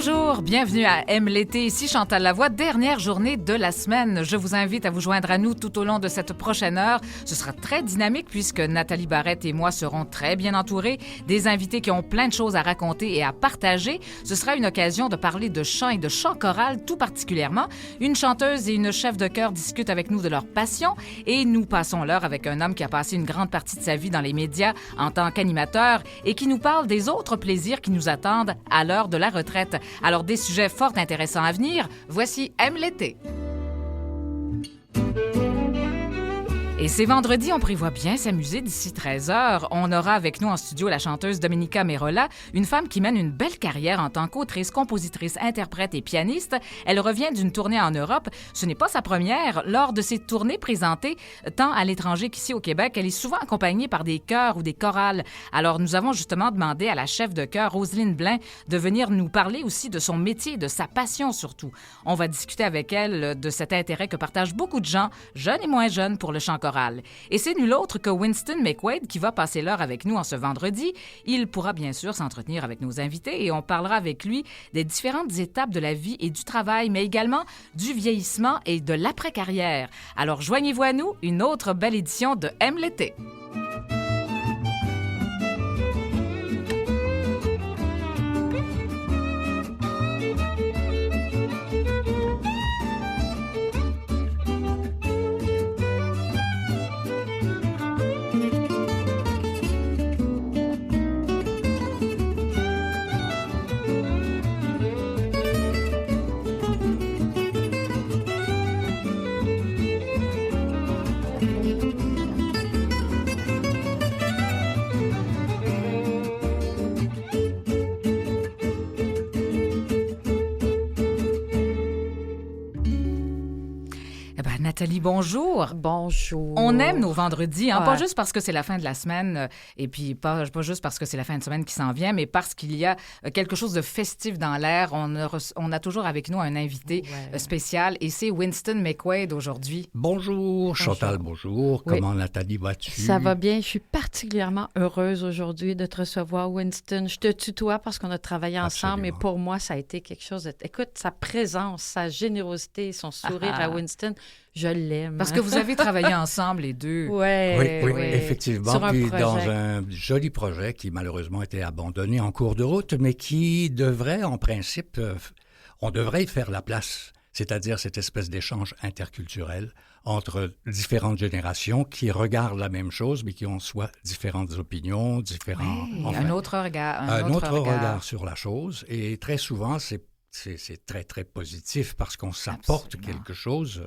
Bonjour, bienvenue à Aime l'été. Ici Chantal Lavoie, dernière journée de la semaine. Je vous invite à vous joindre à nous tout au long de cette prochaine heure. Ce sera très dynamique puisque Nathalie Barrette et moi serons très bien entourés, des invités qui ont plein de choses à raconter et à partager. Ce sera une occasion de parler de chant et de chant choral tout particulièrement. Une chanteuse et une chef de chœur discutent avec nous de leur passion et nous passons l'heure avec un homme qui a passé une grande partie de sa vie dans les médias en tant qu'animateur et qui nous parle des autres plaisirs qui nous attendent à l'heure de la retraite. Alors, des sujets fort intéressants à venir. Voici Aime l'été. Et c'est vendredi, on prévoit bien s'amuser d'ici 13h. On aura avec nous en studio la chanteuse Domenica Merola, une femme qui mène une belle carrière en tant qu'autrice, compositrice, interprète et pianiste. Elle revient d'une tournée en Europe. Ce n'est pas sa première. Lors de ses tournées présentées, tant à l'étranger qu'ici au Québec, elle est souvent accompagnée par des chœurs ou des chorales. Alors, nous avons justement demandé à la chef de chœur, Roselyne Blain, de venir nous parler aussi de son métier et de sa passion surtout. On va discuter avec elle de cet intérêt que partagent beaucoup de gens, jeunes et moins jeunes, pour le chant choral. Et c'est nul autre que Winston McQuaid qui va passer l'heure avec nous en ce vendredi. Il pourra bien sûr s'entretenir avec nos invités et on parlera avec lui des différentes étapes de la vie et du travail, mais également du vieillissement et de l'après-carrière. Alors joignez-vous à nous, une autre belle édition de Aime l'été. Nathalie, bonjour. Bonjour. On aime nos vendredis, hein? Ouais. Pas juste parce que c'est la fin de la semaine et puis pas juste parce que c'est la fin de semaine qui s'en vient, mais parce qu'il y a quelque chose de festif dans l'air. On a toujours avec nous un invité spécial et c'est Winston McQuaid aujourd'hui. Bonjour, Chantal, bonjour. Oui. Comment Nathalie vas-tu? Ça va bien. Je suis particulièrement heureuse aujourd'hui de te recevoir, Winston. Je te tutoie parce qu'on a travaillé ensemble, mais pour moi, ça a été quelque chose de... Écoute, sa présence, sa générosité, son sourire à Winston, je l'aime. Parce que vous avez travaillé ensemble, les deux. Oui, effectivement. Sur un Puis projet. dans un joli projet qui malheureusement a été abandonné en cours de route, mais qui devrait, en principe, on devrait y faire la place. C'est-à-dire cette espèce d'échange interculturel entre différentes générations qui regardent la même chose, mais qui ont soit différentes opinions, Un autre regard. Un autre regard sur la chose. Et très souvent, c'est très, très positif parce qu'on s'apporte Absolument. quelque chose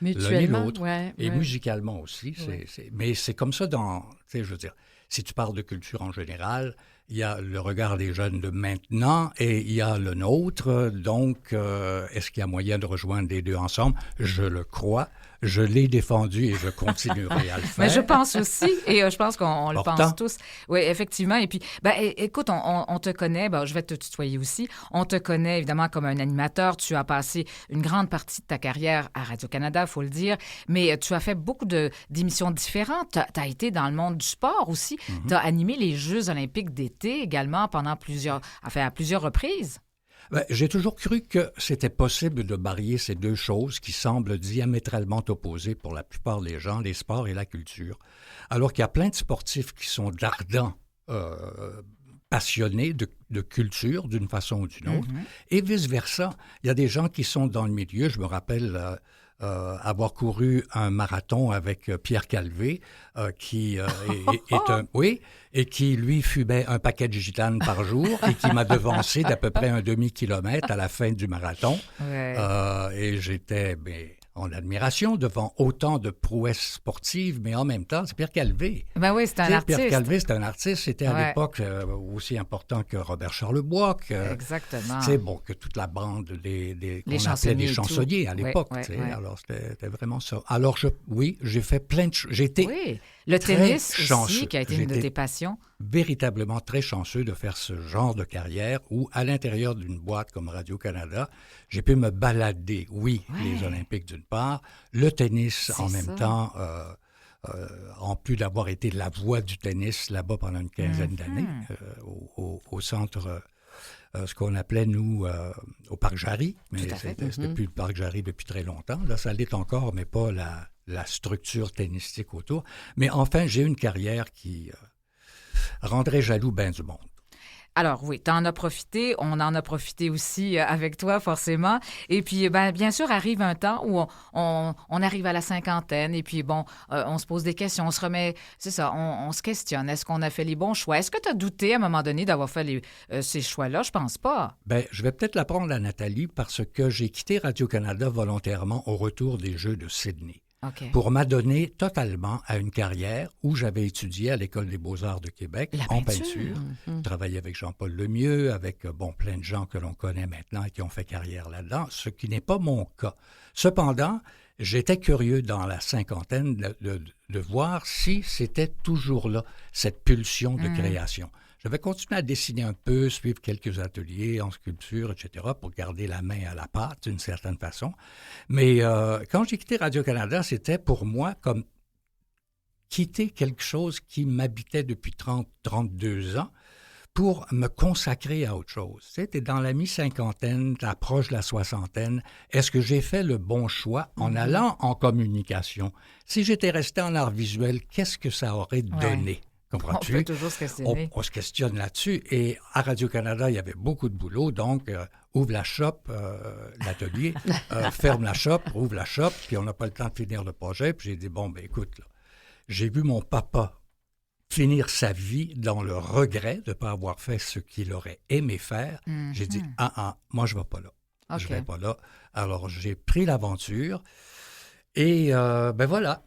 l'un et Mutuellement, l'autre. Et musicalement aussi. Mais c'est comme ça dans... Tu sais, je veux dire, si tu parles de culture en général, il y a le regard des jeunes de maintenant et il y a le nôtre. Donc, est-ce qu'il y a moyen de rejoindre les deux ensemble? Je le crois. Je l'ai défendu et je continuerai à le faire. Mais je pense aussi, et je pense qu'on le Pourtant. pense tous. Oui, effectivement. Et puis, écoute, on te connaît, je vais te tutoyer aussi. On te connaît évidemment comme un animateur. Tu as passé une grande partie de ta carrière à Radio-Canada, il faut le dire. Mais tu as fait beaucoup d'émissions différentes. Tu as été dans le monde du sport aussi. Tu as animé les Jeux olympiques d'été également à plusieurs reprises. J'ai toujours cru que c'était possible de marier ces deux choses qui semblent diamétralement opposées pour la plupart des gens, les sports et la culture. Alors qu'il y a plein de sportifs qui sont d'ardents passionnés de culture d'une façon ou d'une autre, et vice-versa. Il y a des gens qui sont dans le milieu. Je me rappelle avoir couru un marathon avec Pierre Calvé, qui et qui, lui, fumait un paquet de gitanes par jour et qui m'a devancé d'à peu près un demi-kilomètre à la fin du marathon. Ouais. Et j'étais en admiration devant autant de prouesses sportives, mais en même temps, c'est Pierre Calvé. Ben oui, c'est un artiste. Pierre Calvé, c'est un artiste. C'était à l'époque aussi important que Robert Charlebois. Exactement. C'est bon, que toute la bande qu'on appelait chansonniers des chansonniers à l'époque. Alors, c'était vraiment ça. Alors, j'ai fait plein de choses. Oui, le tennis aussi, qui a été une de tes passions. Véritablement très chanceux de faire ce genre de carrière où, à l'intérieur d'une boîte comme Radio-Canada, j'ai pu me balader, les Olympiques d'une part, le tennis en même temps, en plus d'avoir été la voix du tennis là-bas pendant une quinzaine d'années au centre ce qu'on appelait, nous, au Parc Jarry. Mais Tout à fait. c'était plus le Parc Jarry depuis très longtemps. Là, ça l'est encore, mais pas la structure tennistique autour. Mais enfin, j'ai une carrière qui rendrait jaloux bien du monde. Alors oui, tu en as profité, on en a profité aussi avec toi forcément. Et puis bien sûr, arrive un temps où on arrive à la cinquantaine et puis on se pose des questions, on se remet, c'est ça, on se questionne. Est-ce qu'on a fait les bons choix? Est-ce que tu as douté à un moment donné d'avoir fait ces choix-là? Je pense pas. Bien, je vais peut-être l'apprendre à Nathalie parce que j'ai quitté Radio-Canada volontairement au retour des Jeux de Sydney. Okay. Pour m'adonner totalement à une carrière où j'avais étudié à l'École des Beaux-Arts de Québec en peinture. Travaillé avec Jean-Paul Lemieux, avec plein de gens que l'on connaît maintenant et qui ont fait carrière là-dedans, ce qui n'est pas mon cas. Cependant, j'étais curieux dans la cinquantaine de voir si c'était toujours là, cette pulsion de création. Je vais continuer à dessiner un peu, suivre quelques ateliers en sculpture, etc., pour garder la main à la pâte d'une certaine façon. Mais quand j'ai quitté Radio-Canada, c'était pour moi comme quitter quelque chose qui m'habitait depuis 32 ans pour me consacrer à autre chose. Tu sais, t'es dans la mi-cinquantaine, t'approches de la soixantaine. Est-ce que j'ai fait le bon choix en allant en communication? Si j'étais resté en art visuel, qu'est-ce que ça aurait donné? Comprends-tu? On peut toujours se questionner. On se questionne là-dessus. Et à Radio-Canada, il y avait beaucoup de boulot. Donc, ouvre la shop, l'atelier, ferme la shop, ouvre la shop, puis on n'a pas le temps de finir le projet. Puis j'ai dit, écoute, là, j'ai vu mon papa finir sa vie dans le regret de ne pas avoir fait ce qu'il aurait aimé faire. J'ai dit, moi, je ne vais pas là. Okay. Je ne vais pas là. Alors, j'ai pris l'aventure. Et voilà.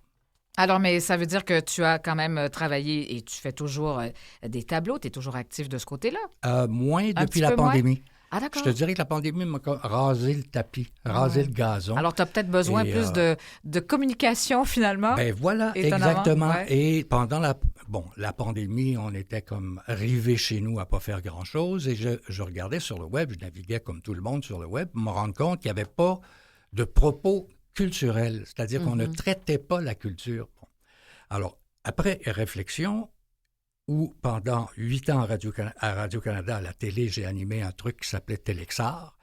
Alors, mais ça veut dire que tu as quand même travaillé et tu fais toujours des tableaux, tu es toujours actif de ce côté-là? Moins depuis la pandémie. Moins? Ah, d'accord. Je te dirais que la pandémie m'a rasé le tapis, rasé le gazon. Alors, tu as peut-être besoin plus de communication, finalement. Ben voilà, exactement. Ouais. Et pendant la pandémie, on était comme rivés chez nous à pas faire grand-chose. Et je regardais sur le web, je naviguais comme tout le monde sur le web, pour me rendre compte qu'il n'y avait pas de propos culturel, c'est-à-dire qu'on ne traitait pas la culture. Bon. Alors, après réflexion, où pendant 8 ans à Radio-Canada, à la télé, j'ai animé un truc qui s'appelait Télexar,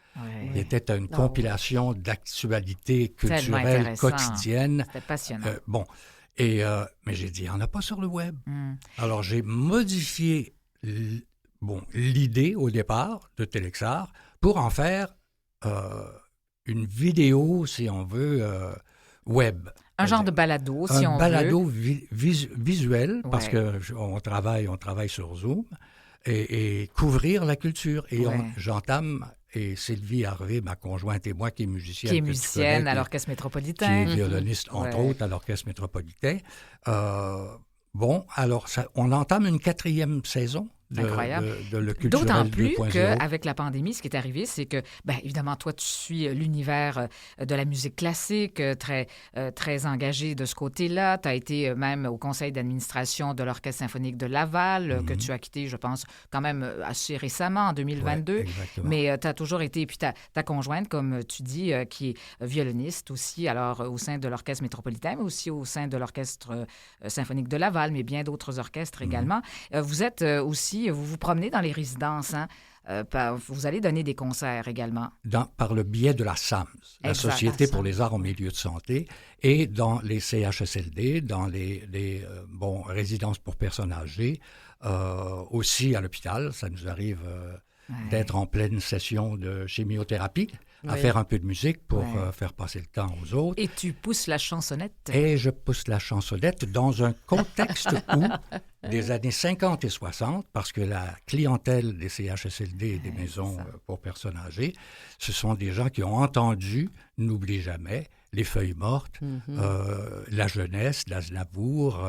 qui était une compilation d'actualités culturelles quotidiennes. C'était passionnant. Mais j'ai dit, il n'y en a pas sur le web. Alors, j'ai modifié l'idée au départ de Télexar pour en faire une vidéo, si on veut, web. Un genre de balado, si on veut. Un balado visuel, parce qu'on travaille sur Zoom, et couvrir la culture. Et j'entame, et Sylvie Harvey, ma conjointe et moi, qui est musicienne. Qui est musicienne à l'Orchestre Métropolitain. Qui est violoniste, entre autres, à l'Orchestre Métropolitain. Alors, on entame une 4e saison. Incroyable. De le culturel D'autant plus 2.0. qu'avec la pandémie, ce qui est arrivé, c'est que, évidemment, toi, tu suis l'univers de la musique classique, très, très engagé de ce côté-là. Tu as été même au conseil d'administration de l'Orchestre symphonique de Laval, que tu as quitté, je pense, quand même assez récemment, en 2022. Ouais, mais tu as toujours été, et puis ta conjointe, comme tu dis, qui est violoniste aussi, alors au sein de l'Orchestre Métropolitain, mais aussi au sein de l'Orchestre symphonique de Laval, mais bien d'autres orchestres également. Vous êtes aussi vous vous promenez dans les résidences, hein? Vous allez donner des concerts également. Par le biais de la SAMS, la Société pour les arts au milieu de santé, et dans les CHSLD, dans les résidences pour personnes âgées, aussi à l'hôpital. Ça nous arrive d'être en pleine session de chimiothérapie, à faire un peu de musique pour faire passer le temps aux autres. Et tu pousses la chansonnette. Et je pousse la chansonnette dans un contexte où, des années 50 et 60, parce que la clientèle des CHSLD et des maisons pour personnes âgées, ce sont des gens qui ont entendu, n'oublie jamais, les feuilles mortes, la jeunesse, l'Aznavour.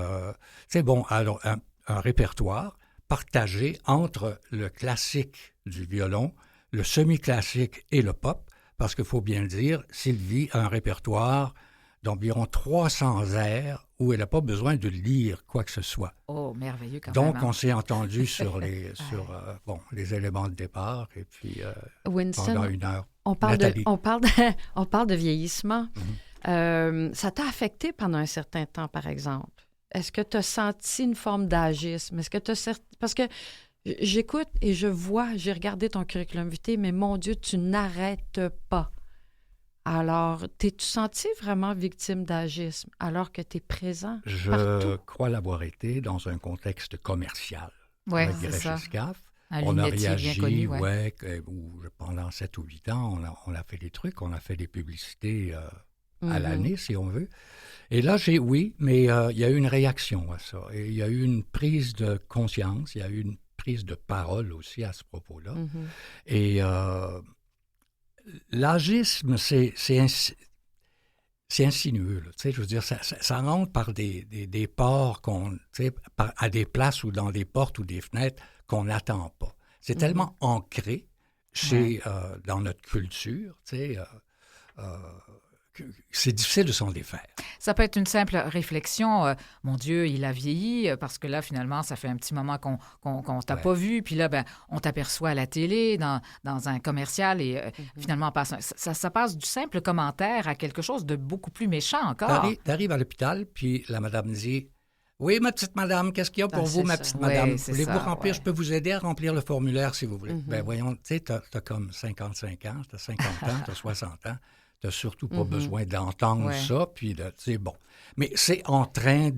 C'est bon, alors un répertoire partagé entre le classique du violon, le semi-classique et le pop, parce qu'il faut bien le dire, Sylvie a un répertoire d'environ 300 airs où elle n'a pas besoin de lire quoi que ce soit. Oh, merveilleux quand même. Donc, hein? On s'est entendu sur les éléments de départ et puis Winston, pendant 1 heure. On parle de vieillissement. Ça t'a affecté pendant un certain temps, par exemple. Est-ce que tu as senti une forme d'agisme? Parce que J'écoute et je vois, j'ai regardé ton curriculum vitae, mais mon Dieu, tu n'arrêtes pas. Alors, t'es-tu senti vraiment victime d'agisme alors que tu es présent partout? Je crois l'avoir été dans un contexte commercial. Oui, avec c'est ça. Scaf. Un On a lunetier bien réagi, connu, ouais. pendant 7 ou 8 ans, on a fait des trucs, on a fait des publicités à Mhm. l'année, si on veut. Et là, mais il y a eu une réaction à ça. Et il y a eu une prise de conscience, il y a eu une prise de parole aussi à ce propos-là. Mhm. Et l'agisme, c'est insinueux. Là. Tu sais, je veux dire, ça rentre par des pores à des places ou dans des portes ou des fenêtres qu'on n'attend pas. C'est tellement ancré dans notre culture, tu sais, que c'est difficile de s'en défaire. Ça peut être une simple réflexion. Mon Dieu, il a vieilli, parce que là, finalement, ça fait un petit moment qu'on t'a pas vu. Puis là, ben, on t'aperçoit à la télé, dans un commercial, et finalement, ça passe du simple commentaire à quelque chose de beaucoup plus méchant encore. T'arrives à l'hôpital, puis la madame dit « Oui, ma petite madame, qu'est-ce qu'il y a pour vous, ma petite madame? Voulez-vous remplir? Je peux vous aider à remplir le formulaire si vous voulez. Ben voyons, tu sais, t'as comme 55 ans, t'as 50 ans, t'as 60 ans. Tu n'as surtout pas besoin d'entendre ça, puis c'est bon. Mais c'est en train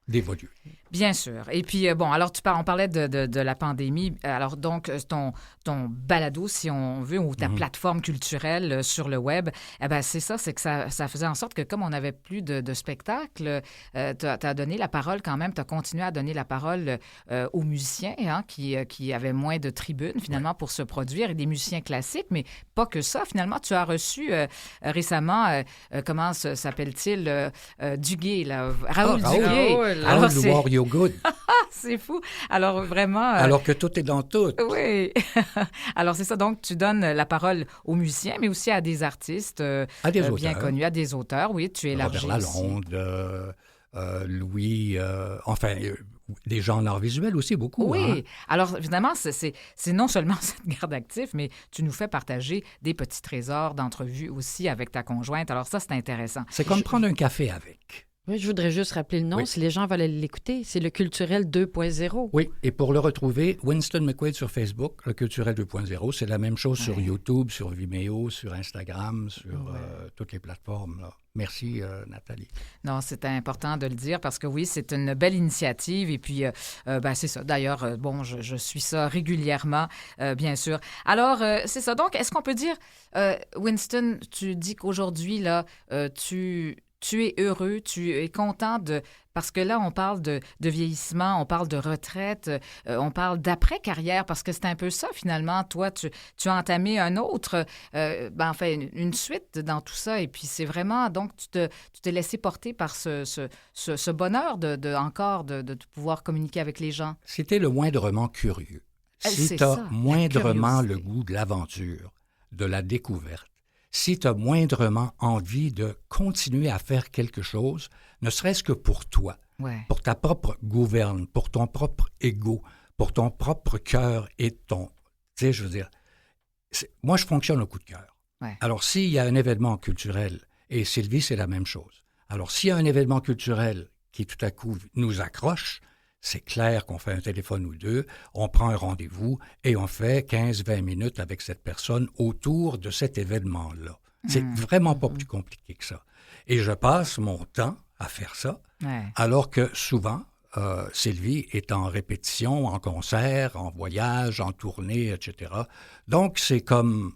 d'évoluer. Bien sûr. Et puis, bon, alors on parlait de la pandémie. Alors, donc, ton balado, si on veut, ou ta plateforme culturelle sur le web, eh bien, c'est ça, c'est que ça faisait en sorte que comme on n'avait plus de spectacle, tu as donné la parole quand même, tu as continué à donner la parole aux musiciens qui avaient moins de tribunes, finalement, pour se produire, et des musiciens classiques, mais pas que ça. Finalement, tu as reçu récemment, comment s'appelle-t-il, Duguay, là, Raoul Duguay. Alors, You're good. C'est fou. Alors, vraiment... Alors que tout est dans tout. Oui. Alors, c'est ça. Donc, tu donnes la parole aux musiciens, mais aussi à des artistes à des bien connus, à des auteurs. Oui, tu élargis Robert Lalonde, Louis, des gens en art visuel aussi, beaucoup. Oui. Hein? Alors, évidemment, c'est non seulement cette garde active, mais tu nous fais partager des petits trésors d'entrevues aussi avec ta conjointe. Alors, ça, c'est intéressant. C'est comme prendre un café avec. Oui, je voudrais juste rappeler le nom, si les gens veulent l'écouter. C'est le Culturel 2.0. Oui, et pour le retrouver, Winston McQuaid sur Facebook, le Culturel 2.0, c'est la même chose sur YouTube, sur Vimeo, sur Instagram, sur toutes les plateformes. Là. Merci, Nathalie. Non, c'est important de le dire parce que oui, c'est une belle initiative et puis, c'est ça. D'ailleurs, bon, je suis ça régulièrement, bien sûr. Alors, c'est ça. Donc, est-ce qu'on peut dire, Winston, tu dis qu'aujourd'hui, là, tu es heureux, tu es content parce que là, on parle de vieillissement, on parle de retraite, on parle d'après-carrière, parce que c'est un peu ça, finalement. Toi, tu as entamé un autre, une suite dans tout ça, et puis c'est vraiment, donc, tu t'es laissé porter par ce bonheur de pouvoir communiquer avec les gens. C'était le moindrement curieux. Si tu as moindrement le goût de l'aventure, de la découverte, si tu as moindrement envie de continuer à faire quelque chose, ne serait-ce que pour toi, pour ta propre gouverne, pour ton propre ego, pour ton propre cœur et ton... Tu sais, je veux dire, moi, je fonctionne au coup de cœur. Ouais. Alors, s'il y a un événement culturel, et Sylvie, c'est la même chose. Alors, s'il y a un événement culturel qui, tout à coup, nous accroche, c'est clair qu'on fait un téléphone ou deux, on prend un rendez-vous et on fait 15-20 minutes avec cette personne autour de cet événement-là. C'est vraiment pas plus compliqué que ça. Et je passe mon temps à faire ça, alors que souvent, Sylvie est en répétition, en concert, en voyage, en tournée, etc. Donc, c'est comme...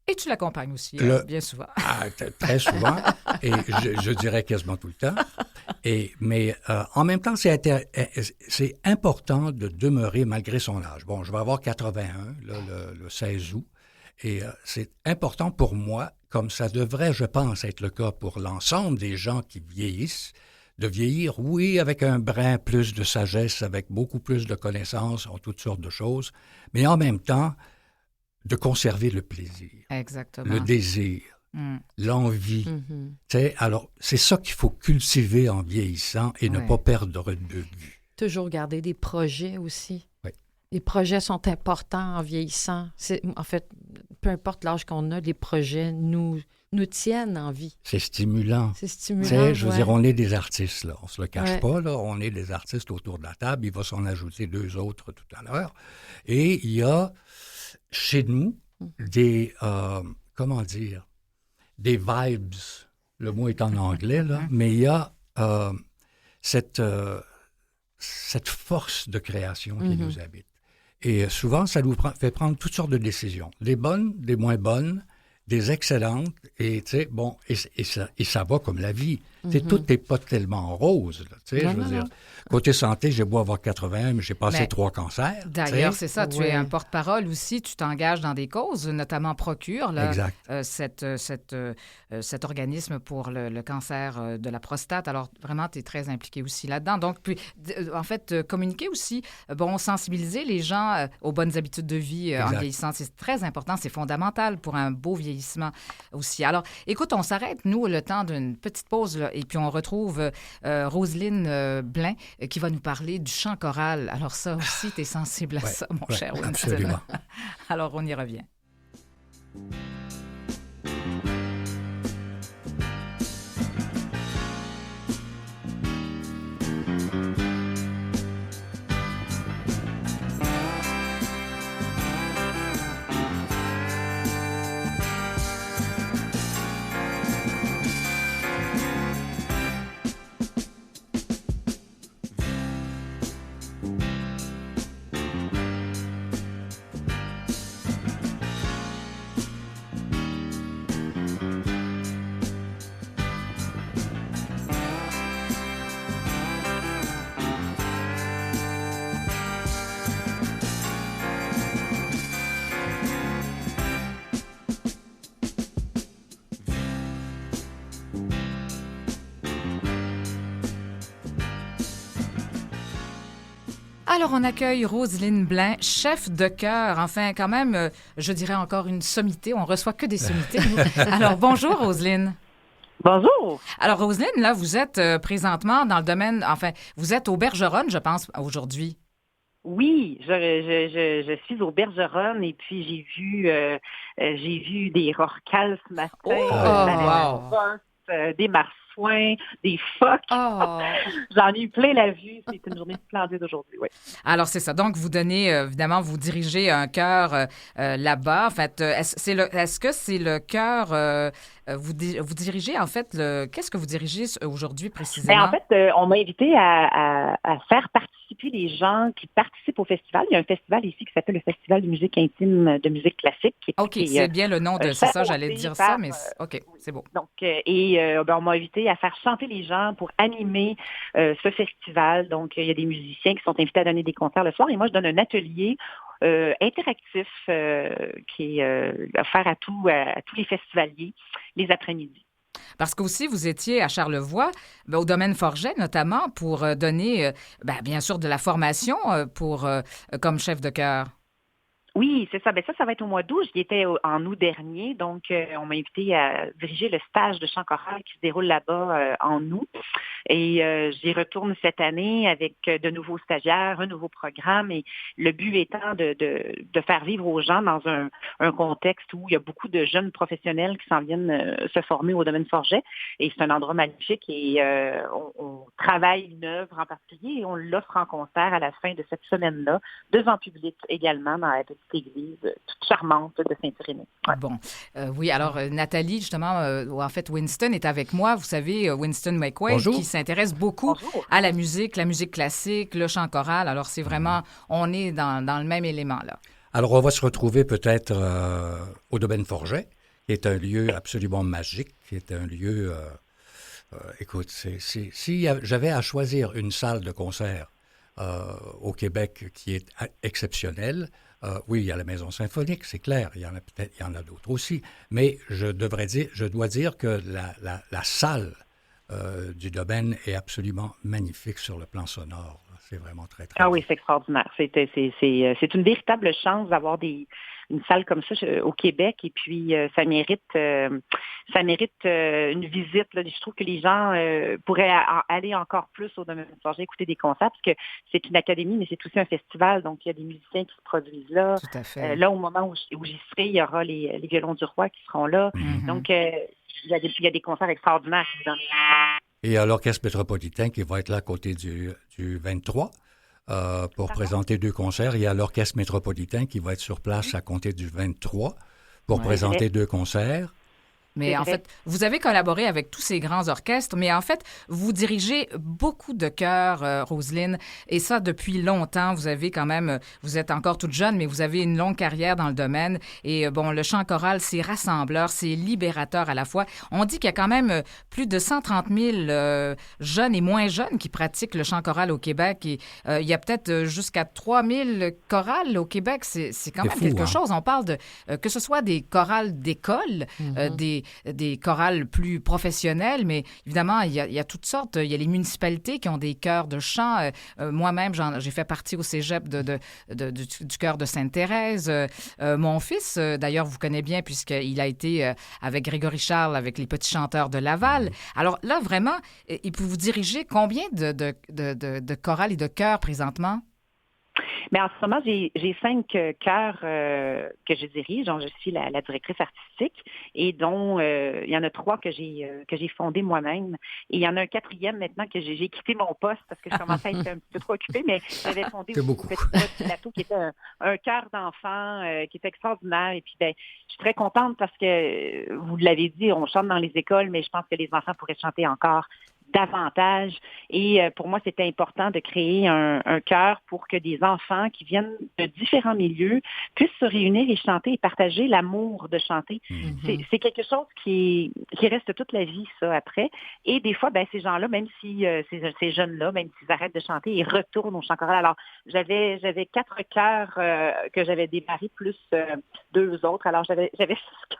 Et tu l'accompagnes aussi, bien souvent. Très souvent, et je dirais quasiment tout le temps. Mais en même temps, c'est important de demeurer malgré son âge. Bon, je vais avoir 81 le 16 août, et c'est important pour moi, comme ça devrait, je pense, être le cas pour l'ensemble des gens qui vieillissent, de vieillir, oui, avec un brin plus de sagesse, avec beaucoup plus de connaissances en toutes sortes de choses, mais en même temps, de conserver le plaisir, le désir, l'envie. Alors, c'est ça qu'il faut cultiver en vieillissant et ne pas perdre de vue. Toujours garder des projets aussi. Oui. Les projets sont importants en vieillissant. En fait, peu importe l'âge qu'on a, les projets nous tiennent en vie. C'est stimulant. C'est stimulant, je veux dire, on est des artistes, là. On ne se le cache pas, là. On est des artistes autour de la table. Il va s'en ajouter 2 autres tout à l'heure. Et il y a, chez nous, des, comment dire, des vibes. Le mot est en anglais, là. Mais il y a cette force de création qui nous habite. Et souvent, ça nous fait prendre toutes sortes de décisions. Des bonnes, des moins bonnes, des excellentes, et tu sais, bon, et ça va comme la vie. Tu sais, tout n'est pas tellement rose, là, tu sais, je veux dire. Côté santé, j'ai beau avoir 80, mais j'ai passé 3 cancers. D'ailleurs, c'est ça, tu es un porte-parole aussi, tu t'engages dans des causes, notamment Procure, là, cet organisme pour le cancer de la prostate. Alors, vraiment, tu es très impliqué aussi là-dedans. Donc, puis, en fait, communiquer aussi, sensibiliser les gens aux bonnes habitudes de vie en vieillissant, c'est très important, c'est fondamental pour un beau vieillissement aussi. Alors, écoute, on s'arrête, nous, le temps d'une petite pause, là, et puis on retrouve Roselyne Blain qui va nous parler du chant choral. Alors ça aussi, tu es sensible à ça, mon cher Winston. Absolument. Alors, on y revient. Alors, on accueille Roselyne Blain, chef de chœur. Enfin, quand même, je dirais encore une sommité. On reçoit que des sommités, nous. Alors, bonjour, Roselyne. Bonjour. Alors, Roselyne, là, vous êtes présentement dans le domaine... Enfin, vous êtes au Bergeronne, je pense, aujourd'hui. Oui, je suis au Bergeronne et puis j'ai vu des rorquals ce matin, des marsouins, des phoques. Oh. J'en ai eu plein la vue. C'est une journée splendide aujourd'hui, oui. Alors, c'est ça. Donc, vous donnez, évidemment, vous dirigez un chœur là-bas. En fait, est-ce que c'est le chœur... vous dirigez, en fait, qu'est-ce que vous dirigez aujourd'hui précisément? Bien, en fait, on m'a invité à faire participer les gens qui participent au festival. Il y a un festival ici qui s'appelle le Festival de musique intime, de musique classique. OK, c'est bien le nom de... c'est ça, j'allais dire ça, mais... OK, c'est beau. Donc, on m'a invité à faire chanter les gens pour animer ce festival. Donc, il y a des musiciens qui sont invités à donner des concerts le soir. Et moi, je donne un atelier interactif qui est offert à tous les festivaliers les après-midi. Parce qu'aussi, vous étiez à Charlevoix, au domaine Forget notamment, pour donner, bien sûr, de la formation comme chef de chœur. Oui, c'est ça. Ben ça va être au mois d'août. J'y étais en août dernier. Donc, on m'a invité à diriger le stage de chant choral qui se déroule là-bas en août. Et j'y retourne cette année avec de nouveaux stagiaires, un nouveau programme. Et le but étant de faire vivre aux gens dans un contexte où il y a beaucoup de jeunes professionnels qui s'en viennent se former au domaine Forget. Et c'est un endroit magnifique. Et on travaille une œuvre en particulier et on l'offre en concert à la fin de cette semaine-là, devant public également dans la petite église toute charmante de Saint-Irénée. Ouais. Bon. Oui, alors Nathalie, justement, en fait, Winston est avec moi. Vous savez, Winston McQuaid, qui s'intéresse beaucoup à la musique classique, le chant choral. Alors, c'est vraiment, on est dans le même élément, là. Alors, on va se retrouver peut-être au domaine Forget, qui est un lieu absolument magique, qui est un lieu... écoute, si j'avais à choisir une salle de concert au Québec qui est exceptionnelle, oui, il y a la Maison symphonique, c'est clair. Il y en a d'autres aussi. Mais je dois dire que la salle du domaine est absolument magnifique sur le plan sonore. C'est vraiment très, très oui, c'est extraordinaire. C'est une véritable chance d'avoir des une salle comme ça au Québec. Et puis, ça mérite une visite. Là. Je trouve que les gens pourraient aller encore plus au Domaine Sauvager, écouter des concerts, parce que c'est une académie, mais c'est aussi un festival. Donc, il y a des musiciens qui se produisent là. Tout à fait. Là, au moment où j'y serai, il y aura les Violons du Roi qui seront là. Donc, il y a des concerts extraordinaires. Et à l'Orchestre métropolitain qui va être là à côté du 23 pour présenter 2 concerts. Il y a l'Orchestre métropolitain qui va être sur place à compter du 23 pour présenter 2 concerts. Mais en fait, vous avez collaboré avec tous ces grands orchestres, mais en fait, vous dirigez beaucoup de chœurs, Roselyne, et ça depuis longtemps. Vous avez quand même, vous êtes encore toute jeune, mais vous avez une longue carrière dans le domaine. Et bon, le chant choral, c'est rassembleur, c'est libérateur à la fois. On dit qu'il y a quand même plus de 130 000 jeunes et moins jeunes qui pratiquent le chant choral au Québec. Et il y a peut-être jusqu'à 3 000 chorales au Québec. C'est quand même quelque chose. On parle de, que ce soit des chorales d'école, des chorales plus professionnelles, mais évidemment, il y a toutes sortes. Il y a les municipalités qui ont des chœurs de chant. Moi-même, j'ai fait partie au cégep du chœur de Sainte-Thérèse. Mon fils, d'ailleurs, vous connaissez bien puisqu'il a été avec Grégory Charles, avec les petits chanteurs de Laval. Alors là, vraiment, il peut vous diriger combien de chorales et de chœurs présentement? Mais en ce moment, j'ai 5 chœurs que je dirige, dont je suis la directrice artistique, et dont il y en a 3 que j'ai fondés moi-même. Et il y en a un 4e maintenant que j'ai quitté mon poste parce que je commençais à être un petit peu trop occupée, mais j'avais fondé aussi le Petit Plateau, qui était un chœur d'enfants qui était extraordinaire. Et puis, je suis très contente parce que, vous l'avez dit, on chante dans les écoles, mais je pense que les enfants pourraient chanter encore davantage. Et pour moi, c'était important de créer un chœur pour que des enfants qui viennent de différents milieux puissent se réunir et chanter et partager l'amour de chanter. C'est quelque chose qui reste toute la vie, ça, après. Et des fois, ces gens-là, même si ces jeunes-là, même s'ils arrêtent de chanter, ils retournent au chant choral. Alors, j'avais 4 chœurs que j'avais démarrés, plus 2 autres. Alors, j'avais 6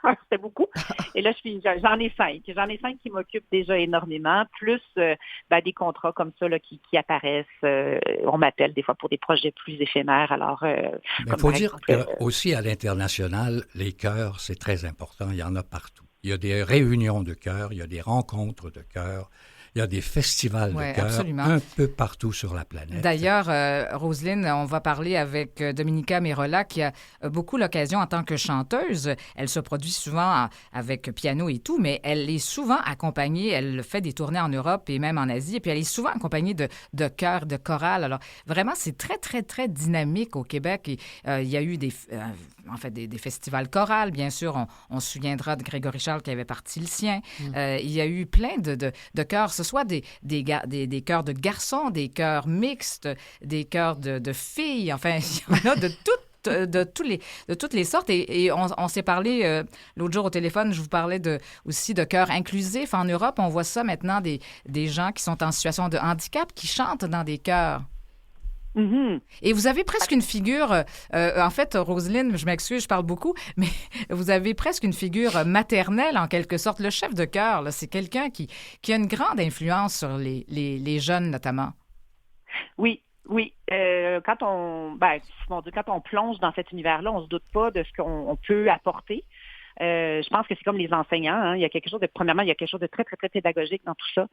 chœurs, c'était beaucoup. Et là, j'en ai 5. J'en ai 5 qui m'occupent déjà énormément, plus des contrats comme ça là, qui apparaissent. On m'appelle des fois pour des projets plus éphémères. Alors, il faut dire aussi à l'international, les chœurs, c'est très important. Il y en a partout. Il y a des réunions de chœurs, il y a des rencontres de chœurs. Il y a des festivals de chœurs un peu partout sur la planète. D'ailleurs, Roselyne, on va parler avec Dominica Merola, qui a beaucoup l'occasion en tant que chanteuse. Elle se produit souvent avec piano et tout, mais elle est souvent accompagnée, elle fait des tournées en Europe et même en Asie, et puis elle est souvent accompagnée de chœurs, de chorales. Alors, vraiment, c'est très, très, très dynamique au Québec. Et, il y a eu des festivals chorales, bien sûr. On se souviendra de Grégory Charles qui avait parti le sien. Il y a eu plein de chœurs, ce soit des chœurs de garçons, des chœurs mixtes, des chœurs de filles. Enfin, il y en a de toutes les sortes. Et on s'est parlé l'autre jour au téléphone, je vous parlais aussi de chœurs inclusifs. En Europe, on voit ça maintenant, des gens qui sont en situation de handicap qui chantent dans des chœurs. Et vous avez presque une figure, en fait, Roselyne, je m'excuse, je parle beaucoup, mais vous avez presque une figure maternelle, en quelque sorte. Le chef de chœur, là, c'est quelqu'un qui a une grande influence sur les jeunes, notamment. Oui. Quand on plonge dans cet univers-là, on se doute pas de ce qu'on peut apporter. Je pense que c'est comme les enseignants. Hein. Il y a quelque chose premièrement, il y a quelque chose de très, très, très pédagogique dans tout ça.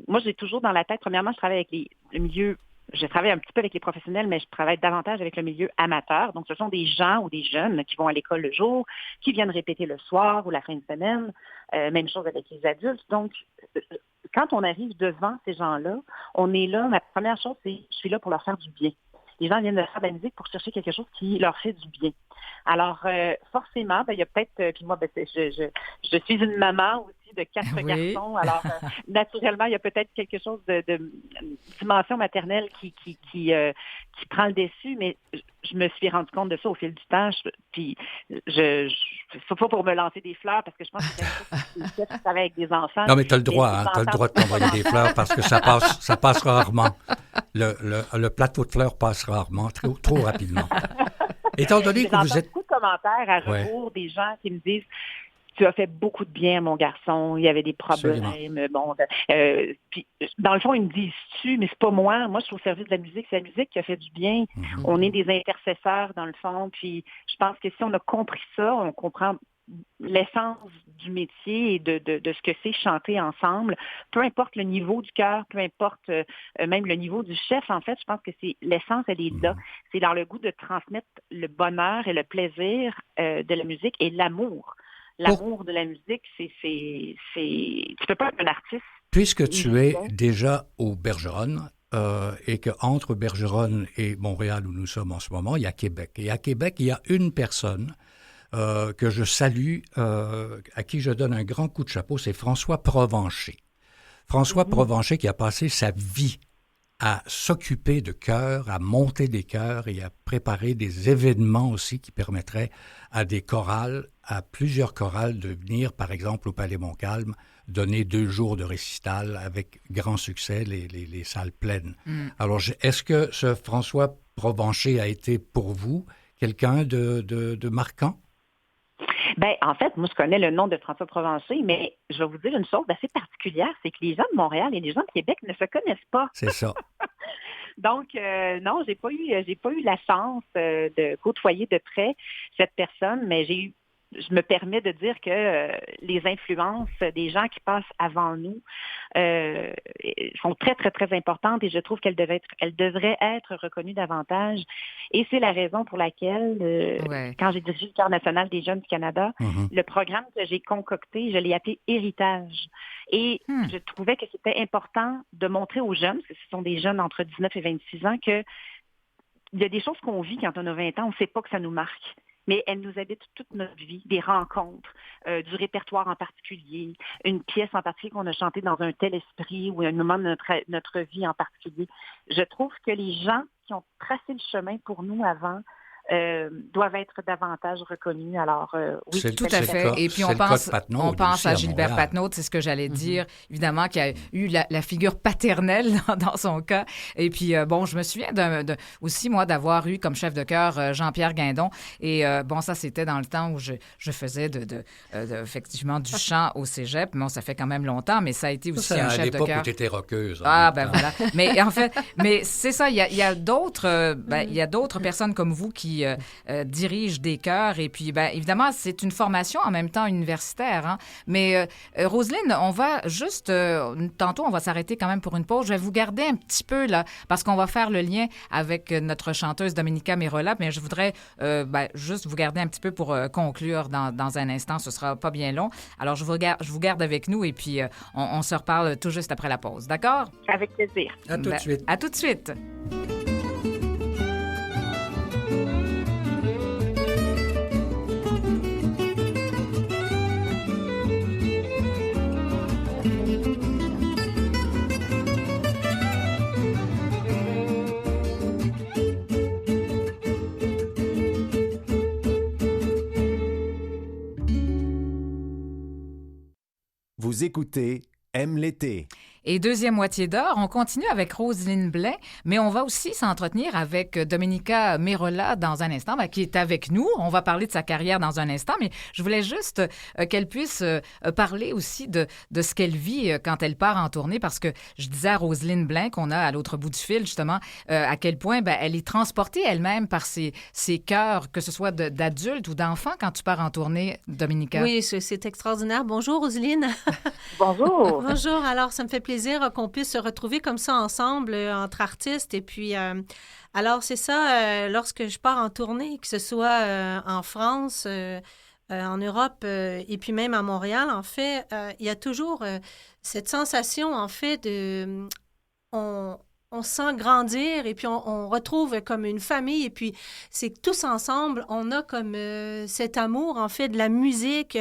Moi, j'ai toujours dans la tête, premièrement, je travaille avec le milieu. Je travaille un petit peu avec les professionnels, mais je travaille davantage avec le milieu amateur. Donc, ce sont des gens ou des jeunes qui vont à l'école le jour, qui viennent répéter le soir ou la fin de semaine. Même chose avec les adultes. Donc, quand on arrive devant ces gens-là, on est là. Ma première chose, c'est je suis là pour leur faire du bien. Les gens viennent de faire de la musique pour chercher quelque chose qui leur fait du bien. Alors, forcément, il y a peut-être... puis moi, je suis une maman aussi de 4 garçons. Alors, naturellement, il y a peut-être quelque chose de dimension maternelle qui prend le dessus, mais je me suis rendu compte de ça au fil du temps. Puis, faut pas pour me lancer des fleurs, parce que je pense que c'est quelque chose qui travaille avec des enfants. Non, mais tu as le droit, tu as le droit de t'envoyer des fleurs, parce que ça passe rarement. Le plateau de fleurs passe rarement, trop rapidement. Étant donné que vous êtes... beaucoup de commentaires à rebours des gens qui me disent tu as fait beaucoup de bien à mon garçon, il y avait des problèmes. Bon, puis, dans le fond, ils me disent-tu, mais c'est pas moi. Moi, je suis au service de la musique. C'est la musique qui a fait du bien. Mm-hmm. On est des intercesseurs, dans le fond. Puis, je pense que si on a compris ça, on comprend l'essence du métier et de ce que c'est chanter ensemble. Peu importe le niveau du chœur, peu importe même le niveau du chef, en fait, je pense que c'est l'essence, elle est là. C'est dans le goût de transmettre le bonheur et le plaisir de la musique et l'amour. L'amour de la musique, tu peux pas être un artiste. Puisque tu es déjà au Bergeron, et qu'entre Bergeron et Montréal, où nous sommes en ce moment, il y a Québec. Et à Québec, il y a une personne que je salue, à qui je donne un grand coup de chapeau, c'est François Provencher. François Provencher qui a passé sa vie à s'occuper de chœurs, à monter des chœurs et à préparer des événements aussi qui permettraient à des chorales, à plusieurs chorales de venir, par exemple, au Palais Montcalm, donner 2 jours de récital avec grand succès, les salles pleines. Alors, est-ce que ce François Provencher a été pour vous quelqu'un de marquant? Ben, en fait, moi, je connais le nom de François Provencher, mais je vais vous dire une chose assez particulière, c'est que les gens de Montréal et les gens de Québec ne se connaissent pas. C'est ça. Donc, non, j'ai pas eu la chance de côtoyer de près cette personne, mais je me permets de dire que les influences des gens qui passent avant nous sont très, très, très importantes et je trouve qu'elles devraient être reconnues davantage. Et c'est la raison pour laquelle, quand j'ai dirigé le Chœur national des jeunes du Canada, le programme que j'ai concocté, je l'ai appelé Héritage. Et je trouvais que c'était important de montrer aux jeunes, parce que ce sont des jeunes entre 19 et 26 ans, qu'il y a des choses qu'on vit quand on a 20 ans, on ne sait pas que ça nous marque. Mais elles nous habitent toute notre vie, des rencontres, du répertoire en particulier, une pièce en particulier qu'on a chantée dans un tel esprit ou un moment de notre vie en particulier. Je trouve que les gens qui ont tracé le chemin pour nous avant doivent être davantage reconnus. Alors, oui, tout à fait. Et puis, on pense à Gilbert Patnaud, c'est ce que j'allais dire. Évidemment, qui a eu la figure paternelle dans son cas. Et puis, bon, je me souviens aussi, moi, d'avoir eu comme chef de chœur Jean-Pierre Guindon. Et bon, ça, c'était dans le temps où je faisais effectivement du chant au cégep. Bon, ça fait quand même longtemps, mais ça a été aussi un chef de chœur. À l'époque où tu étais rockeuse. Voilà. Mais en fait, c'est ça, il y a d'autres personnes comme vous qui dirige des chœurs. Et puis, bien, évidemment, c'est une formation en même temps universitaire. Hein? Mais Roselyne, on va juste... tantôt, on va s'arrêter quand même pour une pause. Je vais vous garder un petit peu, là, parce qu'on va faire le lien avec notre chanteuse Dominika Merola. Mais je voudrais juste vous garder un petit peu pour conclure dans un instant. Ce sera pas bien long. Alors, je vous garde avec nous et puis on se reparle tout juste après la pause. D'accord? Avec plaisir. À tout de suite. À tout de suite. Vous écoutez Aime l'été. Et deuxième moitié d'heure, on continue avec Roselyne Blais, mais on va aussi s'entretenir avec Dominika Merola dans un instant, qui est avec nous. On va parler de sa carrière dans un instant, mais je voulais juste qu'elle puisse parler aussi de ce qu'elle vit quand elle part en tournée, parce que je disais à Roselyne Blais, qu'on a à l'autre bout du fil, justement, à quel point elle est transportée elle-même par ses chœurs, que ce soit d'adultes ou d'enfants, quand tu pars en tournée, Dominika. Oui, c'est extraordinaire. Bonjour, Roselyne. Bonjour. Bonjour. Alors, ça me fait plaisir qu'on puisse se retrouver comme ça ensemble, entre artistes. Et puis, alors, c'est ça, lorsque je pars en tournée, que ce soit en France, en Europe et puis même à Montréal, en fait, il y a toujours cette sensation, en fait, on se sent grandir et puis on retrouve comme une famille et puis c'est que tous ensemble, on a comme cet amour en fait de la musique.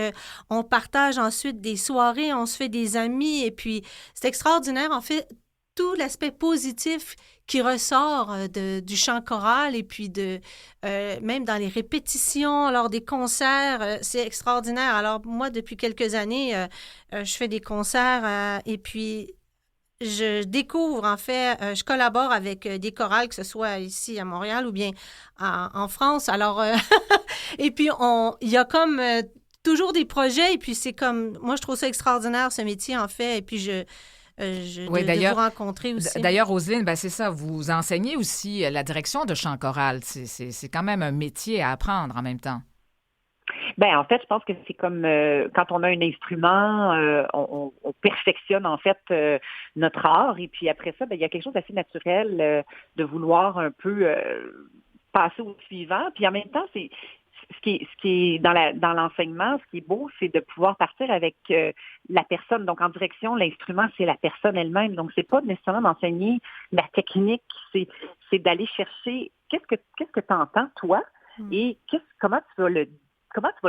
On partage ensuite des soirées, on se fait des amis et puis c'est extraordinaire en fait tout l'aspect positif qui ressort du chant choral et puis même dans les répétitions, lors des concerts, c'est extraordinaire. Alors moi, depuis quelques années, je fais des concerts et puis je découvre, en fait, je collabore avec des chorales, que ce soit ici à Montréal ou bien en France. Alors, et puis, il y a comme toujours des projets. Et puis, c'est comme... Moi, je trouve ça extraordinaire, ce métier, en fait. Et puis, de vous rencontrer aussi. D'ailleurs, Roselyne, c'est ça. Vous enseignez aussi la direction de chant choral. C'est quand même un métier à apprendre en même temps. En fait, je pense que c'est comme quand on a un instrument, on perfectionne en fait notre art. Et puis après ça, il y a quelque chose d'assez naturel de vouloir un peu passer au suivant. Puis en même temps, c'est ce qui est dans l'enseignement, ce qui est beau, c'est de pouvoir partir avec la personne. Donc en direction, l'instrument, c'est la personne elle-même. Donc c'est pas nécessairement d'enseigner la technique, c'est d'aller chercher qu'est-ce que tu entends toi et comment tu vas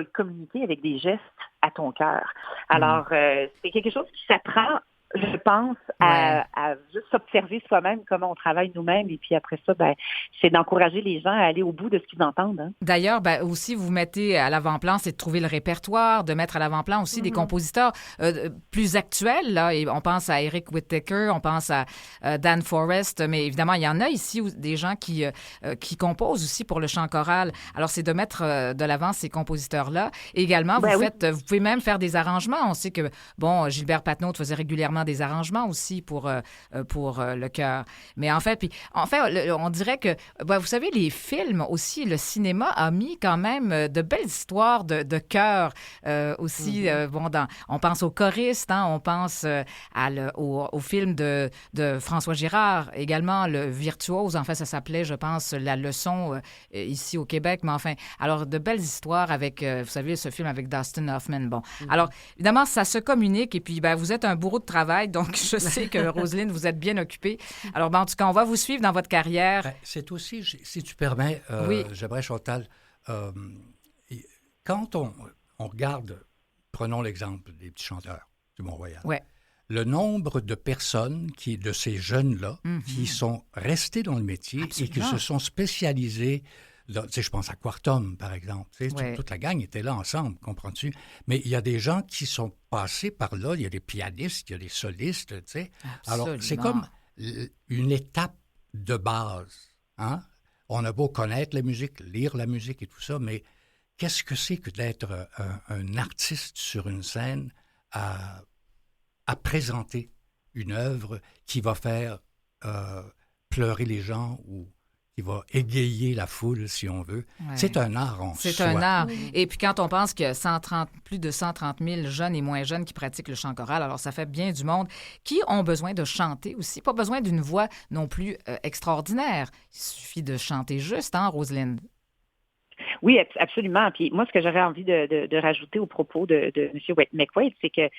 le communiquer avec des gestes à ton cœur. Alors, c'est quelque chose qui s'apprend, je pense, à juste observer soi-même comment on travaille nous-mêmes. Et puis après ça, c'est d'encourager les gens à aller au bout de ce qu'ils entendent. Hein. D'ailleurs, aussi, vous mettez à l'avant-plan, c'est de trouver le répertoire, de mettre à l'avant-plan aussi des compositeurs plus actuels. Là, et on pense à Eric Whittaker, on pense à Dan Forrest, mais évidemment, il y en a ici des gens qui composent aussi pour le chant choral. Alors, c'est de mettre de l'avant ces compositeurs-là. Et également, vous pouvez même faire des arrangements. On sait que, Gilbert Patnaud faisait régulièrement des arrangements aussi pour le chœur. Mais en fait, on dirait que, vous savez, les films aussi, le cinéma a mis quand même de belles histoires de chœur aussi. On pense aux choristes, hein, on pense au film de François Girard, également le virtuose. En fait, ça s'appelait, je pense, La Leçon ici au Québec. Mais enfin, alors de belles histoires avec, vous savez, ce film avec Dustin Hoffman. Alors évidemment, ça se communique et puis vous êtes un bourreau de travail. Donc, je sais que, Roselyne, vous êtes bien occupée. Alors, en tout cas, on va vous suivre dans votre carrière. C'est aussi, si tu permets, j'aimerais, Chantal, quand on regarde, prenons l'exemple des petits chanteurs du Mont-Royal, le nombre de personnes, de ces jeunes-là, qui sont restés dans le métier et qui se sont spécialisés. Je pense à Quartum, par exemple. Toute la gang était là ensemble, comprends-tu? Mais il y a des gens qui sont passés par là. Il y a des pianistes, il y a des solistes, tu sais. Alors, c'est comme une étape de base. Hein? On a beau connaître la musique, lire la musique et tout ça, mais qu'est-ce que c'est que d'être un artiste sur une scène à présenter une œuvre qui va faire pleurer les gens ou qui va égayer la foule, si on veut. Ouais. C'est un art en soi. C'est un art. Et puis quand on pense qu'il y a plus de 130 000 jeunes et moins jeunes qui pratiquent le chant choral, alors ça fait bien du monde qui ont besoin de chanter aussi. Pas besoin d'une voix non plus extraordinaire. Il suffit de chanter juste, hein, Roselyne? Oui, absolument. Puis moi, ce que j'aurais envie de rajouter au propos de M. McQuaid, c'est que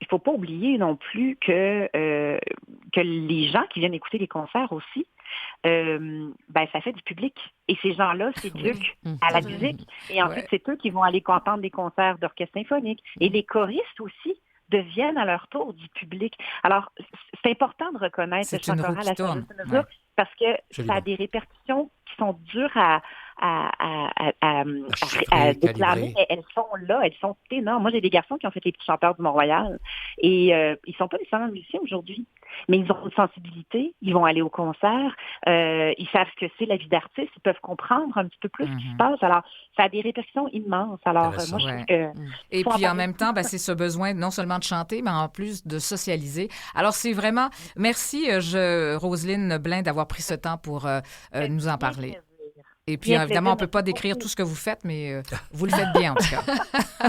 il ne faut pas oublier non plus que les gens qui viennent écouter les concerts aussi, ça fait du public. Et ces gens-là s'éduquent à la musique. Et ensuite, c'est eux qui vont aller entendre des concerts d'orchestre symphonique. Et les choristes aussi deviennent à leur tour du public. Alors, c'est important de reconnaître le chant choral à sa juste mesure parce que ça a des répercussions qui sont dures à déclamer, mais elles sont là, elles sont énormes. Moi, j'ai des garçons qui ont fait les petits chanteurs du Mont-Royal et ils sont pas nécessairement musiciens aujourd'hui, mais ils ont une sensibilité, ils vont aller au concert, ils savent ce que c'est la vie d'artiste, ils peuvent comprendre un petit peu plus ce qui se passe. Alors, ça a des répercussions immenses. Alors, moi, je trouve que... Et puis, en même temps, c'est ce besoin non seulement de chanter, mais en plus de socialiser. Alors, c'est vraiment... Merci, Roselyne Blain, d'avoir pris ce temps pour nous en parler. Et puis, évidemment, on ne peut pas décrire tout ce que vous faites, mais vous le faites bien, en tout cas.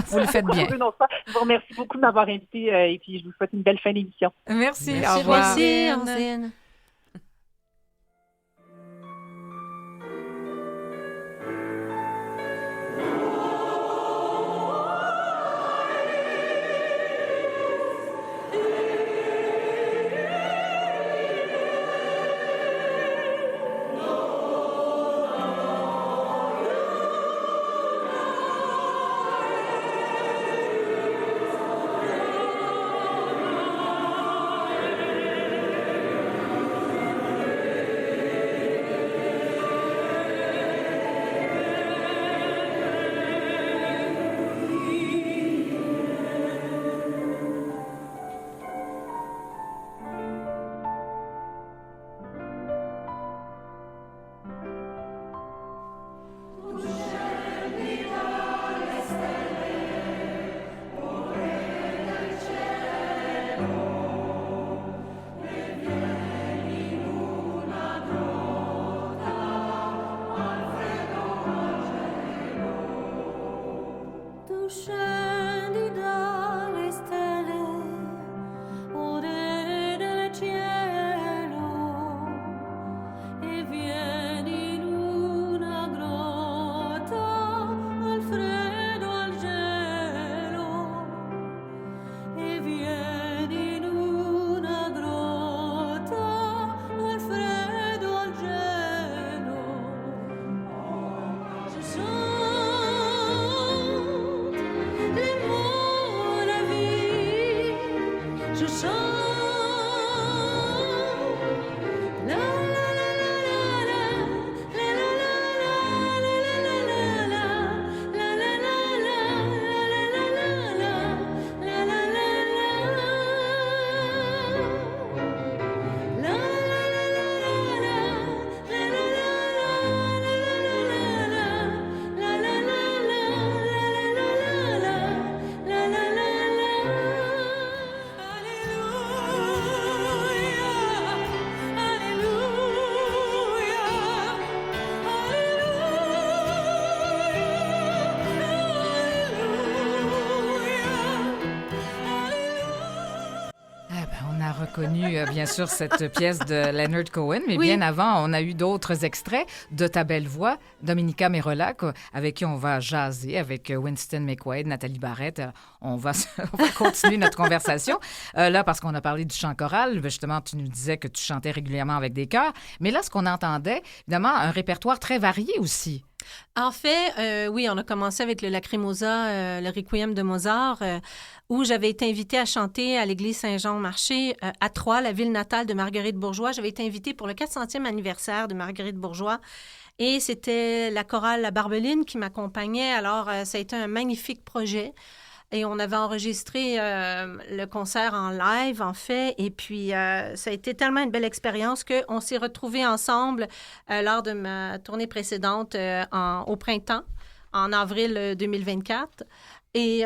Vous le faites bien. Je vous remercie beaucoup de m'avoir invité et puis je vous souhaite une belle fin d'émission. Merci. Au revoir. Merci, Roselyne. reconnu, bien sûr, cette pièce de Leonard Cohen, mais Oui. bien avant, on a eu d'autres extraits de ta belle voix, Dominica Merola, avec qui on va jaser, avec Winston McQuaid, Nathalie Barrette. On va continuer notre conversation. Là, parce qu'on a parlé du chant choral, justement, tu nous disais que tu chantais régulièrement avec des chœurs. Mais là, ce qu'on entendait, évidemment, un répertoire très varié aussi. En fait, oui, on a commencé avec le Lacrimosa, le Requiem de Mozart, où j'avais été invitée à chanter à l'église Saint-Jean-Marché à Troyes, la ville natale de Marguerite Bourgeois. J'avais été invitée pour le 400e anniversaire de Marguerite Bourgeois. Et c'était la chorale La Barbeline qui m'accompagnait. Alors, ça a été un magnifique projet. Et on avait enregistré le concert en live, en fait. Et puis, ça a été tellement une belle expérience qu'on s'est retrouvés ensemble lors de ma tournée précédente au printemps, en avril 2024. Et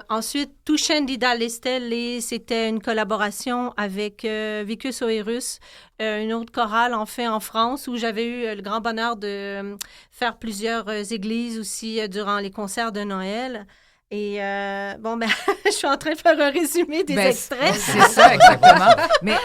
ensuite, Tu scendi dalle stelle, c'était une collaboration avec Vicus Oerus, une autre chorale, en fait, en France, où j'avais eu le grand bonheur de faire plusieurs églises aussi durant les concerts de Noël. Et bon, ben, je suis en train de faire un résumé des extraits. C'est ça, exactement. Mais...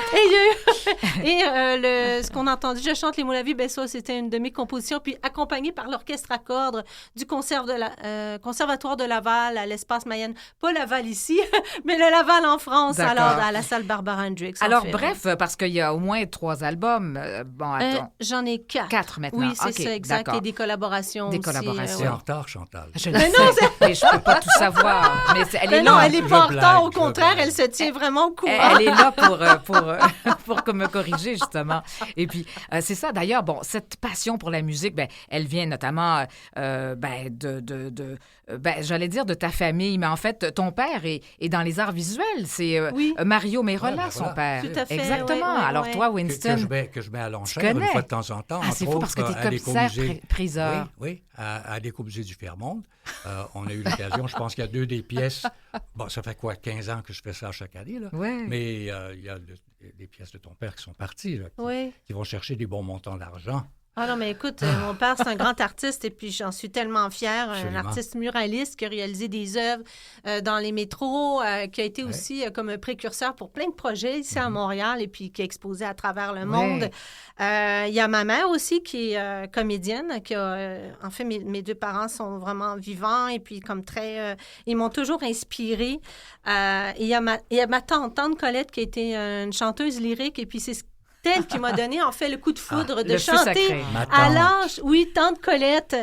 ce qu'on a entendu, Je chante les mots de la vie, ben ça, c'était une de mes compositions, puis accompagnée par l'orchestre à cordes du Conservatoire de Laval à l'Espace Mayenne. Pas Laval ici, mais le Laval en France, D'accord. alors à la salle Barbara Hendricks. Alors, fait, bref, parce qu'il y a au moins 3 albums. Bon, attends. J'en ai 4. 4 maintenant. Oui, c'est OK, ça, exact. d'accord. Et des collaborations Des aussi. collaborations. C'est en retard, Chantal. Je le sais, mais je peux pas tout savoir. Mais elle est Non, là. elle n'est pas en Je retard. Au blague, je contraire, blague. elle se tient vraiment au courant. Elle est là pour me corriger, justement. Et puis, c'est ça. D'ailleurs, bon, cette passion pour la musique, ben, elle vient notamment, j'allais dire de ta famille, mais en fait, ton père est dans les arts visuels. C'est Oui. Mario Merola, Ouais, ben son voilà. père. Tout à fait, Exactement. ouais, Alors, ouais. toi, Que Winston... je mets à l'enchère connais. une fois de temps en temps. Ah, c'est entre fou parce que autres, t'es à commissaire l'écomusée. priseur. Oui, à l'Écomusée du Fairmont. On a eu l'occasion, je pense qu'il y a 2 des pièces. Bon, ça fait quoi, 15 ans que je fais ça chaque année, là? Ouais. Mais il y a des pièces de ton père qui sont parties, là, Oui. qui vont chercher des bons montants d'argent. Ah non, mais écoute, mon père, c'est un grand artiste et puis j'en suis tellement fière. Absolument. Un artiste muraliste qui a réalisé des œuvres dans les métros, qui a été aussi comme un précurseur pour plein de projets ici à Montréal et puis qui a exposé à travers le monde. Il y a ma mère aussi qui est comédienne, qui a... en fait, mes 2 parents sont vraiment vivants et puis comme très... ils m'ont toujours inspirée. Il y a ma tante Colette qui a été une chanteuse lyrique et puis c'est elle qui m'a donné, en fait, le coup de foudre de le feu chanter sacré. Ma à tante. l'âge... Oui, tante Colette,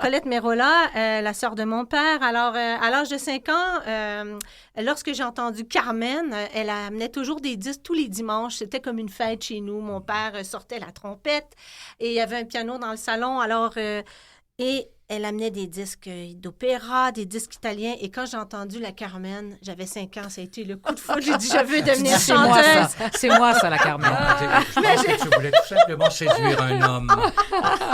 Colette Merola, la sœur de mon père. Alors, à l'âge de 5 ans, lorsque j'ai entendu Carmen, elle amenait toujours des disques tous les dimanches. C'était comme une fête chez nous. Mon père sortait la trompette et il y avait un piano dans le salon. Alors... et elle amenait des disques d'opéra, des disques italiens. Et quand j'ai entendu la Carmen, j'avais 5 ans, ça a été le coup de foudre. J'ai dit, je veux devenir C'est moi, chanteuse. ça. C'est moi, ça, la Carmen. Je pense que tu voulais tout simplement séduire un homme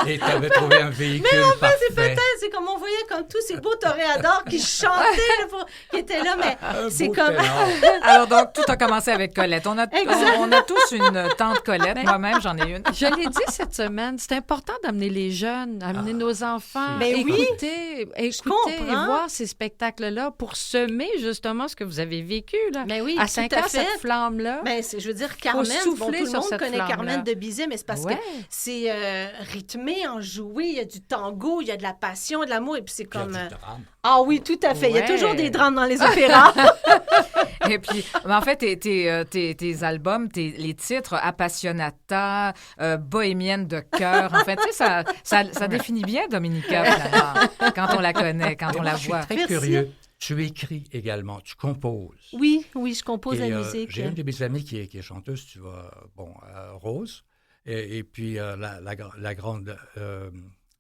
et tu avais trouvé un véhicule parfait. C'est peut-être, c'est comme on voyait comme tous ces beaux toréadors qui chantaient, là, qui étaient là, mais c'est Beau comme... ténor. Alors, donc, tout a commencé avec Colette. On a tous une tante Colette. Ben, Moi-même, j'en ai une. Je l'ai dit cette semaine, c'est important d'amener les jeunes, amener nos enfants, Ben oui. écouter et comprends. voir ces spectacles-là pour semer justement ce que vous avez vécu. Là. Ben oui, à tout 5 à ans, fait. cette flamme-là. Ben, je veux dire, Carmen, souffler bon, tout le sur monde cette connaît flamme-là. Carmen de Bizet, mais c'est parce Ouais. que c'est rythmé, enjoué, il y a du tango, il y a de la passion, de l'amour, et puis c'est Puis il y a comme... du drame. Ah oui, tout à fait. Il y a Ouais. toujours des drames dans les opéras. Et puis, mais en fait, tes albums, les titres Appassionata, Bohémienne de cœur, en fait, tu sais, ça définit bien Dominica, finalement, quand on la connaît, quand on la Je suis voit. très Merci. curieux. Tu écris également, tu composes. Oui, je compose Et, la musique. j'ai une de mes amies qui est chanteuse, tu vois, Rose, et puis la grande,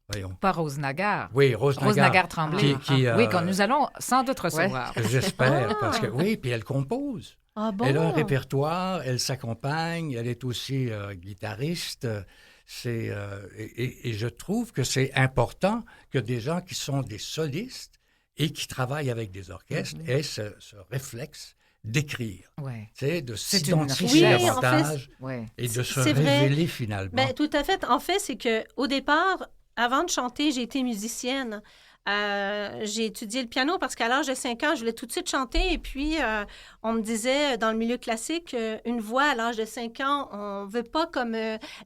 voyons. Pas Rose Nagar. Oui, Rose Nagar. Tremblay. Qui, Oui, que nous allons sans doute recevoir. J'espère, parce que oui, puis elle compose. Ah bon? Elle a un répertoire, elle s'accompagne, elle est aussi guitariste. Et je trouve que c'est important que des gens qui sont des solistes et qui travaillent avec des orchestres aient ce réflexe d'écrire, Ouais. tu sais, de C'est une s'identifier richesse. Oui, en fait, davantage Ouais. et de se c'est vrai. révéler finalement. Ben, tout à fait. En fait, c'est que au départ, avant de chanter, j'ai été musicienne. j'ai étudié le piano parce qu'à l'âge de 5 ans, je voulais tout de suite chanter. Et puis, on me disait, dans le milieu classique, une voix à l'âge de 5 ans, on ne veut pas comme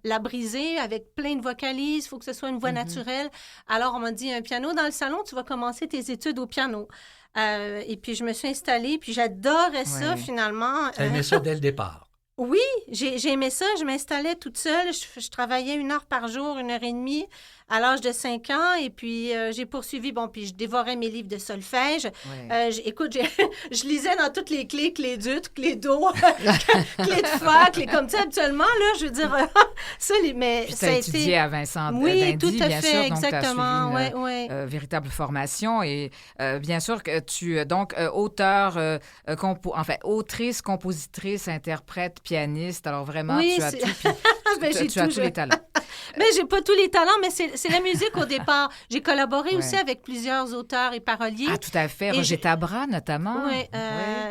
la briser avec plein de vocalises. Il faut que ce soit une voix naturelle. Alors, on m'a dit, un piano dans le salon, tu vas commencer tes études au piano. Et puis, je me suis installée, puis j'adorais ça, finalement. Tu aimais ça dès le départ? Oui, j'ai aimé ça. Je m'installais toute seule. Je travaillais 1 heure par jour, 1h30 à l'âge de 5 ans. Et puis, j'ai poursuivi. Bon, puis je dévorais mes livres de solfège. Écoute, je lisais dans toutes les clés, clé d'ut, clé do, clé de fa, clé comme ça. Habituellement, là, je veux dire, ça, mais puis ça a été... étudié à Vincent Oui, d'Indy, tout à bien fait, sûr. Donc, exactement. tu as suivi une véritable formation. Et bien sûr que tu, donc, autrice, compositrice, interprète, pianiste. Alors, vraiment, tu as tout. Puis, tu as tous les talents. Mais j'ai pas tous les talents, mais c'est la musique au départ. J'ai collaboré aussi avec plusieurs auteurs et paroliers. Ah, tout à fait. Roger Tabra, notamment. Oui.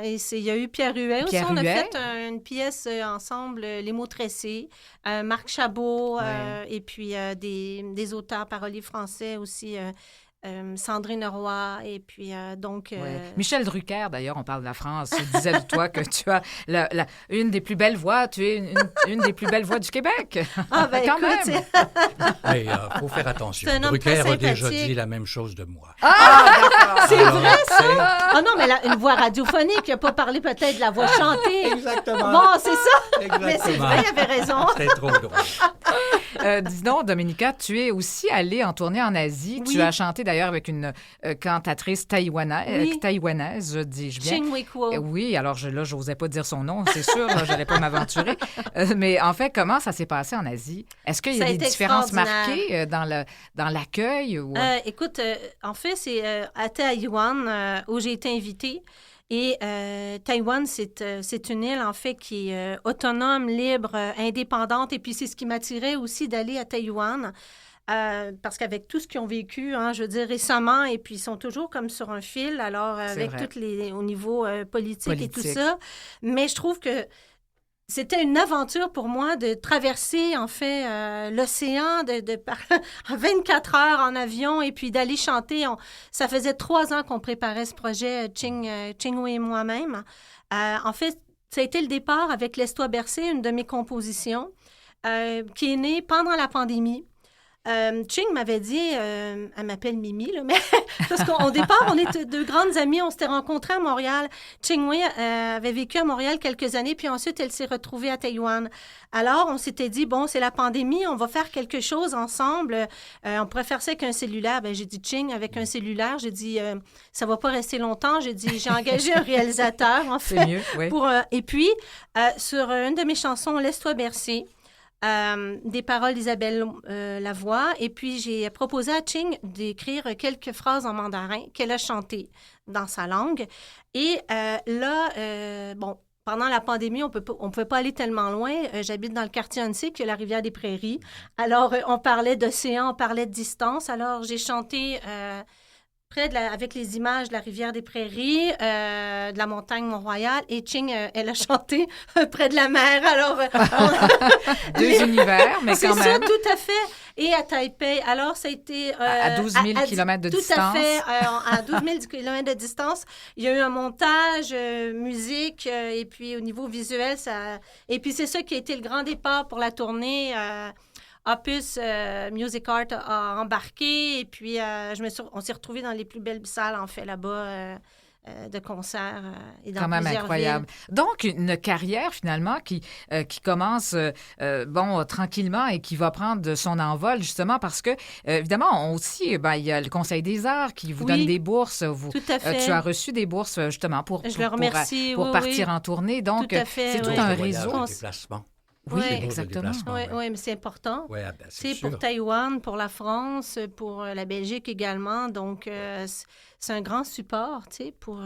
Et il y a eu Pierre Huet aussi. On a fait une pièce ensemble, Les mots tressés. Marc Chabot, et puis des auteurs paroliers français aussi. Sandrine Roy, et puis donc... Michel Drucker, d'ailleurs, on parle de la France, disait de toi que tu as une des plus belles voix, tu es une des plus belles voix du Québec. Ah, ben quand écoute, même. Mais il faut faire attention. C'est un homme Drucker très a déjà sympathique. dit la même chose de moi. C'est vrai, ça? Ah non, mais une voix radiophonique, il n'a pas parlé peut-être de la voix chantée. Exactement. Bon, c'est ça. Exactement. Mais c'est vrai, il avait raison. C'est trop drôle. Dis donc, Dominica, tu es aussi allée en tournée en Asie. Oui. Tu as chanté d'ailleurs avec une cantatrice taïwanaise, dis-je bien. Ching Wei-Kuo. Oui, alors là, je n'osais pas dire son nom, c'est sûr, je n'allais pas m'aventurer. Mais en fait, comment ça s'est passé en Asie? Est-ce qu'il y a des différences marquées dans l'accueil? Ou... Écoute, en fait, c'est à Taïwan où j'ai été invitée. Et Taïwan, c'est une île, en fait, qui est autonome, libre, indépendante. Et puis, c'est ce qui m'attirait aussi d'aller à Taïwan. Parce qu'avec tout ce qu'ils ont vécu, je veux dire, récemment, et puis ils sont toujours comme sur un fil, alors avec toutes au niveau politique et tout ça. Mais je trouve que c'était une aventure pour moi de traverser, en fait, l'océan en 24 heures en avion et puis d'aller chanter. Ça faisait 3 ans qu'on préparait ce projet, Ching-Wei et moi-même. En fait, ça a été le départ avec Laisse-toi bercer, une de mes compositions, qui est née pendant la pandémie. Ching m'avait dit, elle m'appelle Mimi, là, mais parce qu'au départ, on était 2 grandes amies, on s'était rencontrées à Montréal. Ching-Wei avait vécu à Montréal quelques années, puis ensuite, elle s'est retrouvée à Taïwan. Alors, on s'était dit, bon, c'est la pandémie, on va faire quelque chose ensemble. On pourrait faire ça avec un cellulaire. Ben, j'ai dit, Ching, avec un cellulaire, j'ai dit, ça va pas rester longtemps. J'ai dit, j'ai engagé un réalisateur, en fait. C'est mieux, oui. Et puis, sur une de mes chansons, Laisse-toi bercer, des paroles d'Isabelle Lavoie. Et puis, j'ai proposé à Ching d'écrire quelques phrases en mandarin qu'elle a chantées dans sa langue. Et pendant la pandémie, on ne pouvait pas aller tellement loin. J'habite dans le quartier Annecy, qui est la rivière des Prairies. Alors, on parlait d'océan, on parlait de distance. Alors, j'ai chanté... avec les images de la rivière des Prairies, de la montagne Mont-Royal, et Ching, elle a chanté près de la mer. Alors, 2 univers, mais quand même. C'est ça, tout à fait. Et à Taipei. Alors, ça a été... à 12 000 kilomètres de distance. Tout à fait. À 12 000 kilomètres de distance. Il y a eu un montage, musique, et puis au niveau visuel, ça... Et puis, c'est ça qui a été le grand départ pour la tournée. Opus Music Art a embarqué et puis on s'est retrouvés dans les plus belles salles, en fait, là-bas, de concerts et dans quand même plusieurs incroyable. villes. Donc, une carrière, finalement, qui commence, tranquillement et qui va prendre son envol, justement, parce que, évidemment, il y a le Conseil des arts qui vous donne des bourses. Tout à fait. Tu as reçu des bourses, justement, pour partir en tournée. Donc, tout à fait, c'est tout un réseau. Oui, exactement. Oui, mais c'est important. Oui, c'est pour Taïwan, pour la France, pour la Belgique également. Donc, c'est un grand support, tu sais, pour...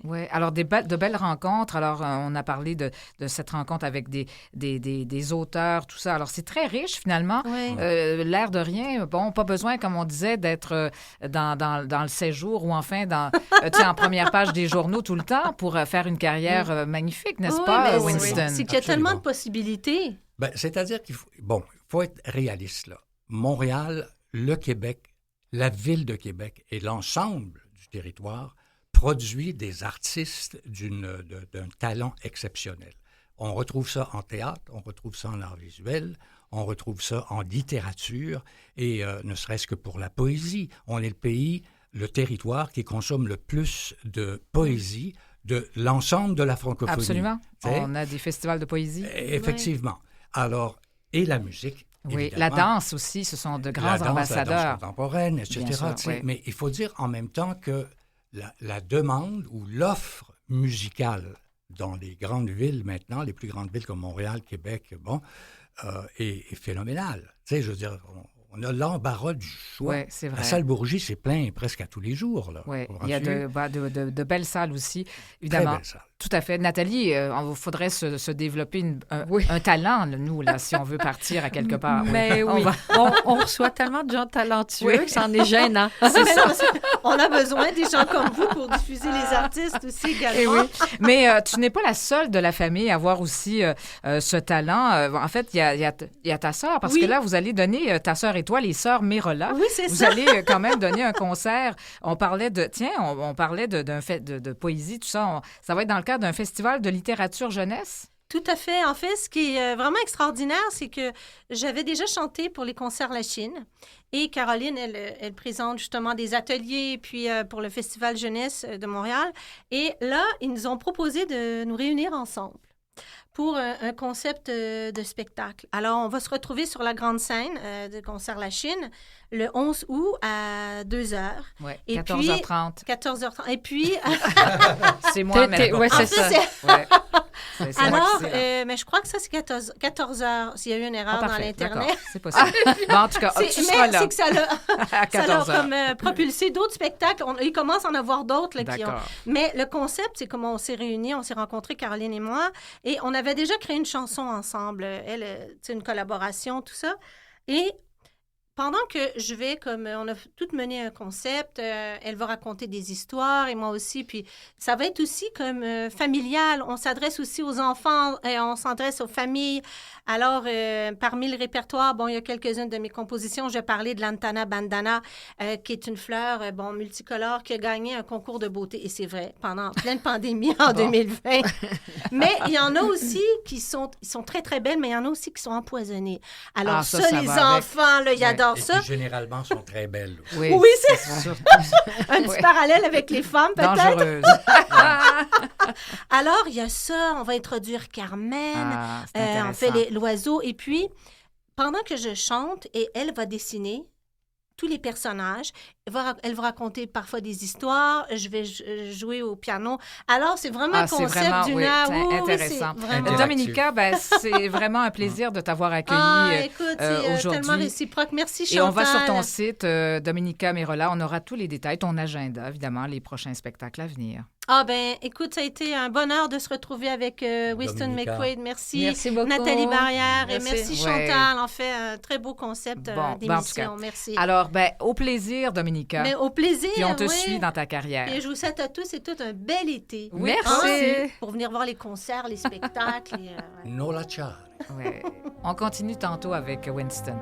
Oui, alors de belles rencontres. Alors, on a parlé de cette rencontre avec des auteurs, tout ça. Alors, c'est très riche, finalement. Oui. L'air de rien. Bon, pas besoin, comme on disait, d'être dans le séjour ou enfin en première page des journaux tout le temps pour faire une carrière magnifique, n'est-ce pas, Winston? C'est qu'il y a tellement de possibilités. C'est-à-dire qu'il faut être réaliste, là. Montréal, le Québec, la Ville de Québec et l'ensemble du territoire produit des artistes d'un talent exceptionnel. On retrouve ça en théâtre, on retrouve ça en art visuel, on retrouve ça en littérature et ne serait-ce que pour la poésie. On est le territoire qui consomme le plus de poésie de l'ensemble de la francophonie. Absolument. On a des festivals de poésie. Effectivement. Alors, et la musique, oui, évidemment. la danse aussi, ce sont de grands ambassadeurs. La danse contemporaine, etc. Bien sûr, oui. Mais il faut dire en même temps que la demande ou l'offre musicale dans les grandes villes maintenant, les plus grandes villes comme Montréal, Québec, est phénoménale. Tu sais, je veux dire, on a l'embarras du choix. Oui, c'est vrai. La salle Bourgie, c'est plein presque à tous les jours. Oui, il y a de belles salles aussi, évidemment. Très belles salles. Tout à fait. Nathalie, il faudrait se développer un talent, nous, là, si on veut partir à quelque part. Mais oui, on reçoit tellement de gens talentueux que c'en est gênant. C'est ça. On a besoin des gens comme vous pour diffuser les artistes aussi également. Et oui. Mais tu n'es pas la seule de la famille à avoir aussi ce talent. En fait, il y a ta sœur, parce que là, vous allez donner, ta sœur et toi, les sœurs Merola. Oui, c'est ça. Vous allez quand même donner un concert. On parlait on parlait d'un fait de poésie, tout ça. Ça va être dans le cadre d'un festival de littérature jeunesse? Tout à fait. En fait, ce qui est vraiment extraordinaire, c'est que j'avais déjà chanté pour les concerts La Chine. Et Caroline, elle présente justement des ateliers puis pour le Festival jeunesse de Montréal. Et là, ils nous ont proposé de nous réunir ensemble pour un concept de spectacle. Alors, on va se retrouver sur la grande scène de Concert La Chine le 11 août à 2h. Oui, 14h30. 14h30. Et puis... c'est moi, mais... Oui, c'est ça. C'est alors, mais je crois que ça, c'est 14h, s'il y a eu une erreur dans l'Internet. C'est possible. Bon, en tout cas, tu seras là. C'est que ça l'a comme propulsé d'autres spectacles. Il commence à en avoir d'autres. Là, mais le concept, c'est comment on s'est réunis, on s'est rencontrés, Caroline et moi, et on avait déjà créé une chanson ensemble. Elle, c'est une collaboration, tout ça. Et pendant que je vais, comme on a toutes mené un concept, elle va raconter des histoires et moi aussi, puis ça va être aussi comme familial. On s'adresse aussi aux enfants et on s'adresse aux familles. Alors, parmi le répertoire, bon, il y a quelques-unes de mes compositions. Je vais parler de l'Antana Bandana, qui est une fleur, multicolore, qui a gagné un concours de beauté. Et c'est vrai, pendant pleine pandémie en 2020. Mais il y en a aussi qui sont très, très belles, mais il y en a aussi qui sont empoisonnées. Alors ça les enfants, là, ils adorent ça. Et qui, généralement, sont très belles. Oui, c'est ça. Un petit parallèle avec les femmes, peut-être. Dangereuse. Alors, il y a ça. On va introduire Carmen. On fait l'oiseau. Et puis, pendant que je chante, et elle va dessiner tous les personnages. Elle va raconter parfois des histoires. Je vais jouer au piano. Alors, c'est vraiment un concept d'une heure. C'est intéressant. Dominica, c'est vraiment un plaisir de t'avoir accueilli écoute, c'est tellement réciproque. Merci, Chantal. Et on va sur ton site, Dominica Merola. On aura tous les détails, ton agenda, évidemment, les prochains spectacles à venir. Ah ben, écoute, ça a été un bonheur de se retrouver avec Weston McQuaid. Merci beaucoup. Nathalie Barrière. Merci. Et merci Chantal. On fait un très beau concept d'émission. Merci. Alors, au plaisir, Dominica. Mais au plaisir, puis on te suit dans ta carrière. Et je vous souhaite à tous et toutes un bel été. Merci. Pour venir voir les concerts, les spectacles. Nola Char. Ouais. On continue tantôt avec Winston.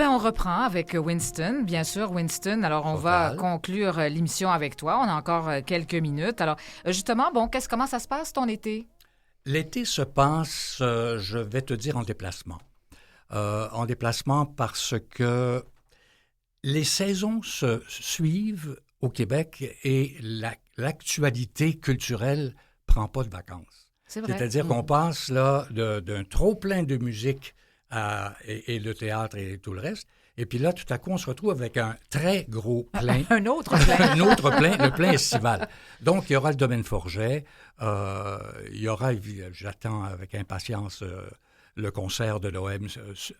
On reprend avec Winston. Bien sûr, Winston. Alors, on va conclure l'émission avec toi. On a encore quelques minutes. Alors, justement, comment ça se passe, ton été? L'été se passe, je vais te dire, en déplacement. En déplacement parce que les saisons se suivent au Québec et l'actualité culturelle prend pas de vacances. C'est vrai. C'est-à-dire qu'on passe là d'un trop-plein de musique et le théâtre et tout le reste. Et puis là, tout à coup, on se retrouve avec un très gros plein. Un autre plein. Un autre plein, le plein estival. Donc, il y aura le domaine Forget. Il y aura, j'attends avec impatience, le concert de l'OM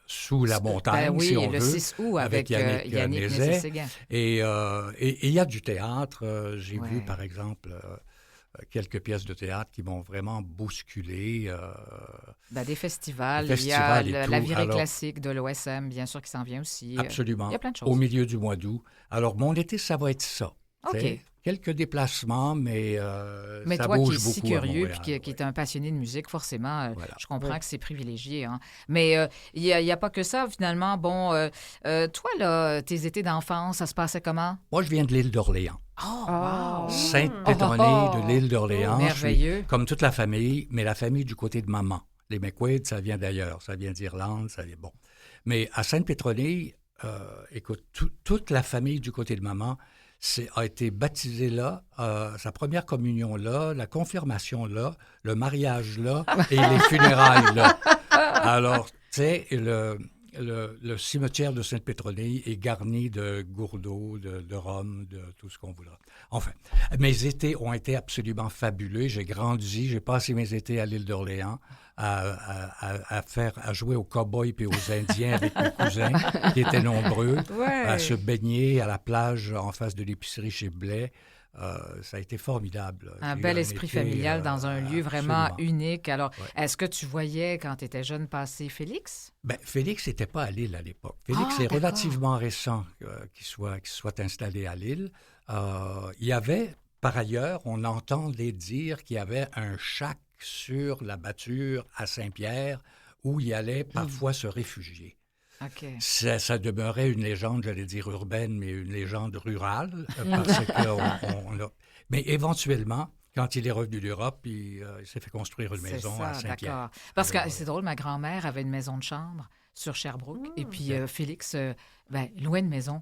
sous la montagne, oui, si on le veut. 6 août avec Yannick Nézet-Séguin. Et il y a du théâtre. J'ai vu, par exemple, quelques pièces de théâtre qui m'ont vraiment bousculé. Des festivals. Il y a la virée classique de l'OSM, bien sûr, qui s'en vient aussi. Absolument. Il y a plein de choses. Au milieu du mois d'août. Alors, mon été, ça va être ça. OK. Quelques déplacements, mais ça toi bouge qui es beaucoup si curieux et qui est un passionné de musique, forcément, voilà. Je comprends que c'est privilégié. Hein. Mais il n'y a pas que ça, finalement. Bon, toi, là, tes étés d'enfance, ça se passait comment? Moi, je viens de l'île d'Orléans. Oh, wow! Sainte-Pétronée de l'île d'Orléans. Merveilleux. Je suis comme toute la famille, mais la famille du côté de maman. Les McQuaid, ça vient d'ailleurs. Ça vient d'Irlande, ça vient... Bon. Mais à Sainte-Pétronée, écoute, toute la famille du côté de maman a été baptisée là, sa première communion là, la confirmation là, le mariage là et les funérailles là. Alors, tu sais, le cimetière de Sainte-Pétronée est garni de gourdeaux, de rhum, de tout ce qu'on voudra. Enfin, mes étés ont été absolument fabuleux. J'ai grandi, j'ai passé mes étés à l'île d'Orléans à jouer aux cow-boys et aux Indiens avec mes cousins qui étaient nombreux, à se baigner à la plage en face de l'épicerie chez Blais. Ça a été formidable. Un bel esprit familial dans un lieu vraiment unique. Alors, est-ce que tu voyais, quand tu étais jeune, passer Félix? Bien, Félix n'était pas à Lille à l'époque. Félix est relativement récent qu'il soit installé à Lille. Il y avait, par ailleurs, on entendait dire qu'il y avait un shack sur la Bâture à Saint-Pierre où il allait parfois se réfugier. Okay. Ça demeurait une légende, j'allais dire urbaine, mais une légende rurale, parce que Mais éventuellement, quand il est revenu d'Europe, il s'est fait construire une maison à Saint-Pierre. D'accord. Parce que c'est drôle, ma grand-mère avait une maison de chambre sur Sherbrooke, et puis Félix louait une maison.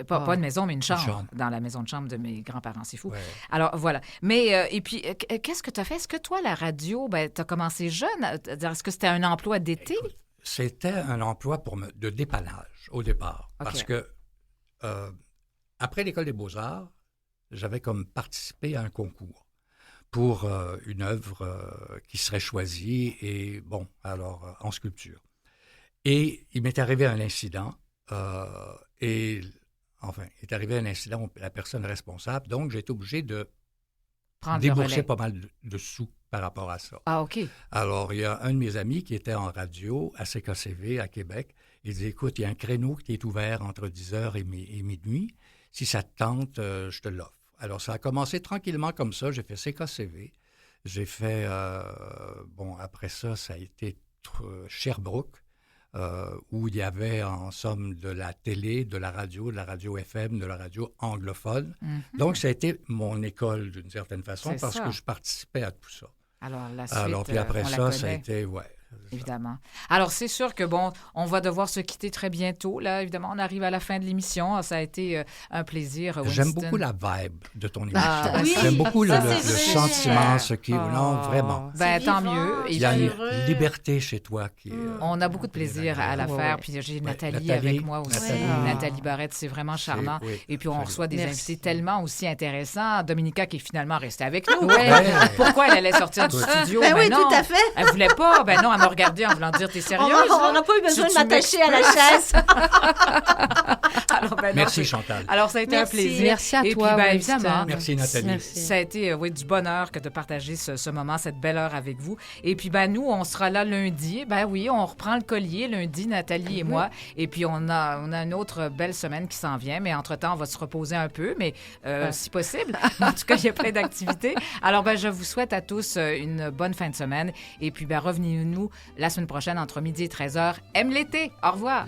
Pas une maison, mais une chambre, dans la maison de chambre de mes grands-parents. C'est fou. Ouais. Alors, voilà. Mais, et puis, qu'est-ce que tu as fait? Est-ce que toi, la radio, tu as commencé jeune? Est-ce que c'était un emploi d'été? Écoute, c'était un emploi de dépannage au départ. Okay. Parce que après l'École des Beaux-Arts, j'avais comme participé à un concours pour une œuvre qui serait choisie en sculpture. Et il m'est arrivé un incident la personne responsable, donc j'ai été obligé de débourser pas mal de sous par rapport à ça. Ah, OK. Alors, il y a un de mes amis qui était en radio à CKCV à Québec. Il dit, écoute, il y a un créneau qui est ouvert entre 10h et minuit. Si ça te tente, je te l'offre. Alors, ça a commencé tranquillement comme ça. J'ai fait CKCV. J'ai fait, après ça, ça a été Sherbrooke, où il y avait en somme de la télé, de la radio FM, de la radio anglophone. Mm-hmm. Donc, ça a été mon école d'une certaine façon parce que je participais à tout ça. Alors, la suite, puis après ça a été, évidemment. Alors, c'est sûr que, on va devoir se quitter très bientôt. Là, évidemment, on arrive à la fin de l'émission. Ça a été un plaisir, Winston. J'aime beaucoup la vibe de ton émission. Oui, j'aime beaucoup le sentiment, non, vraiment. Tant mieux. Il y a une liberté chez toi qui on a beaucoup de plaisir à la faire. Puis j'ai Nathalie avec moi aussi. Nathalie Barrette, c'est vraiment charmant. Et puis, on reçoit des invités tellement aussi intéressants. Dominica qui est finalement restée avec nous. Pourquoi elle allait sortir du studio? Oui, tout à fait. Elle voulait pas. Non, elle m'a regardé en voulant dire, t'es sérieuse? On n'a pas eu besoin de m'attacher à la chaise. Alors, merci, Chantal. Alors, ça a été un plaisir. Merci à toi, puis, évidemment. Merci, Nathalie. Merci. Ça a été du bonheur que de partager ce moment, cette belle heure avec vous. Et puis, nous, on sera là lundi. On reprend le collier lundi, Nathalie et moi. Et puis, on a une autre belle semaine qui s'en vient. Mais entre-temps, on va se reposer un peu, mais si possible. En tout cas, il y a plein d'activités. Alors, je vous souhaite à tous une bonne fin de semaine. Et puis, revenez-nous la semaine prochaine entre midi et 13h. Aime l'été. Au revoir.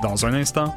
Dans un instant,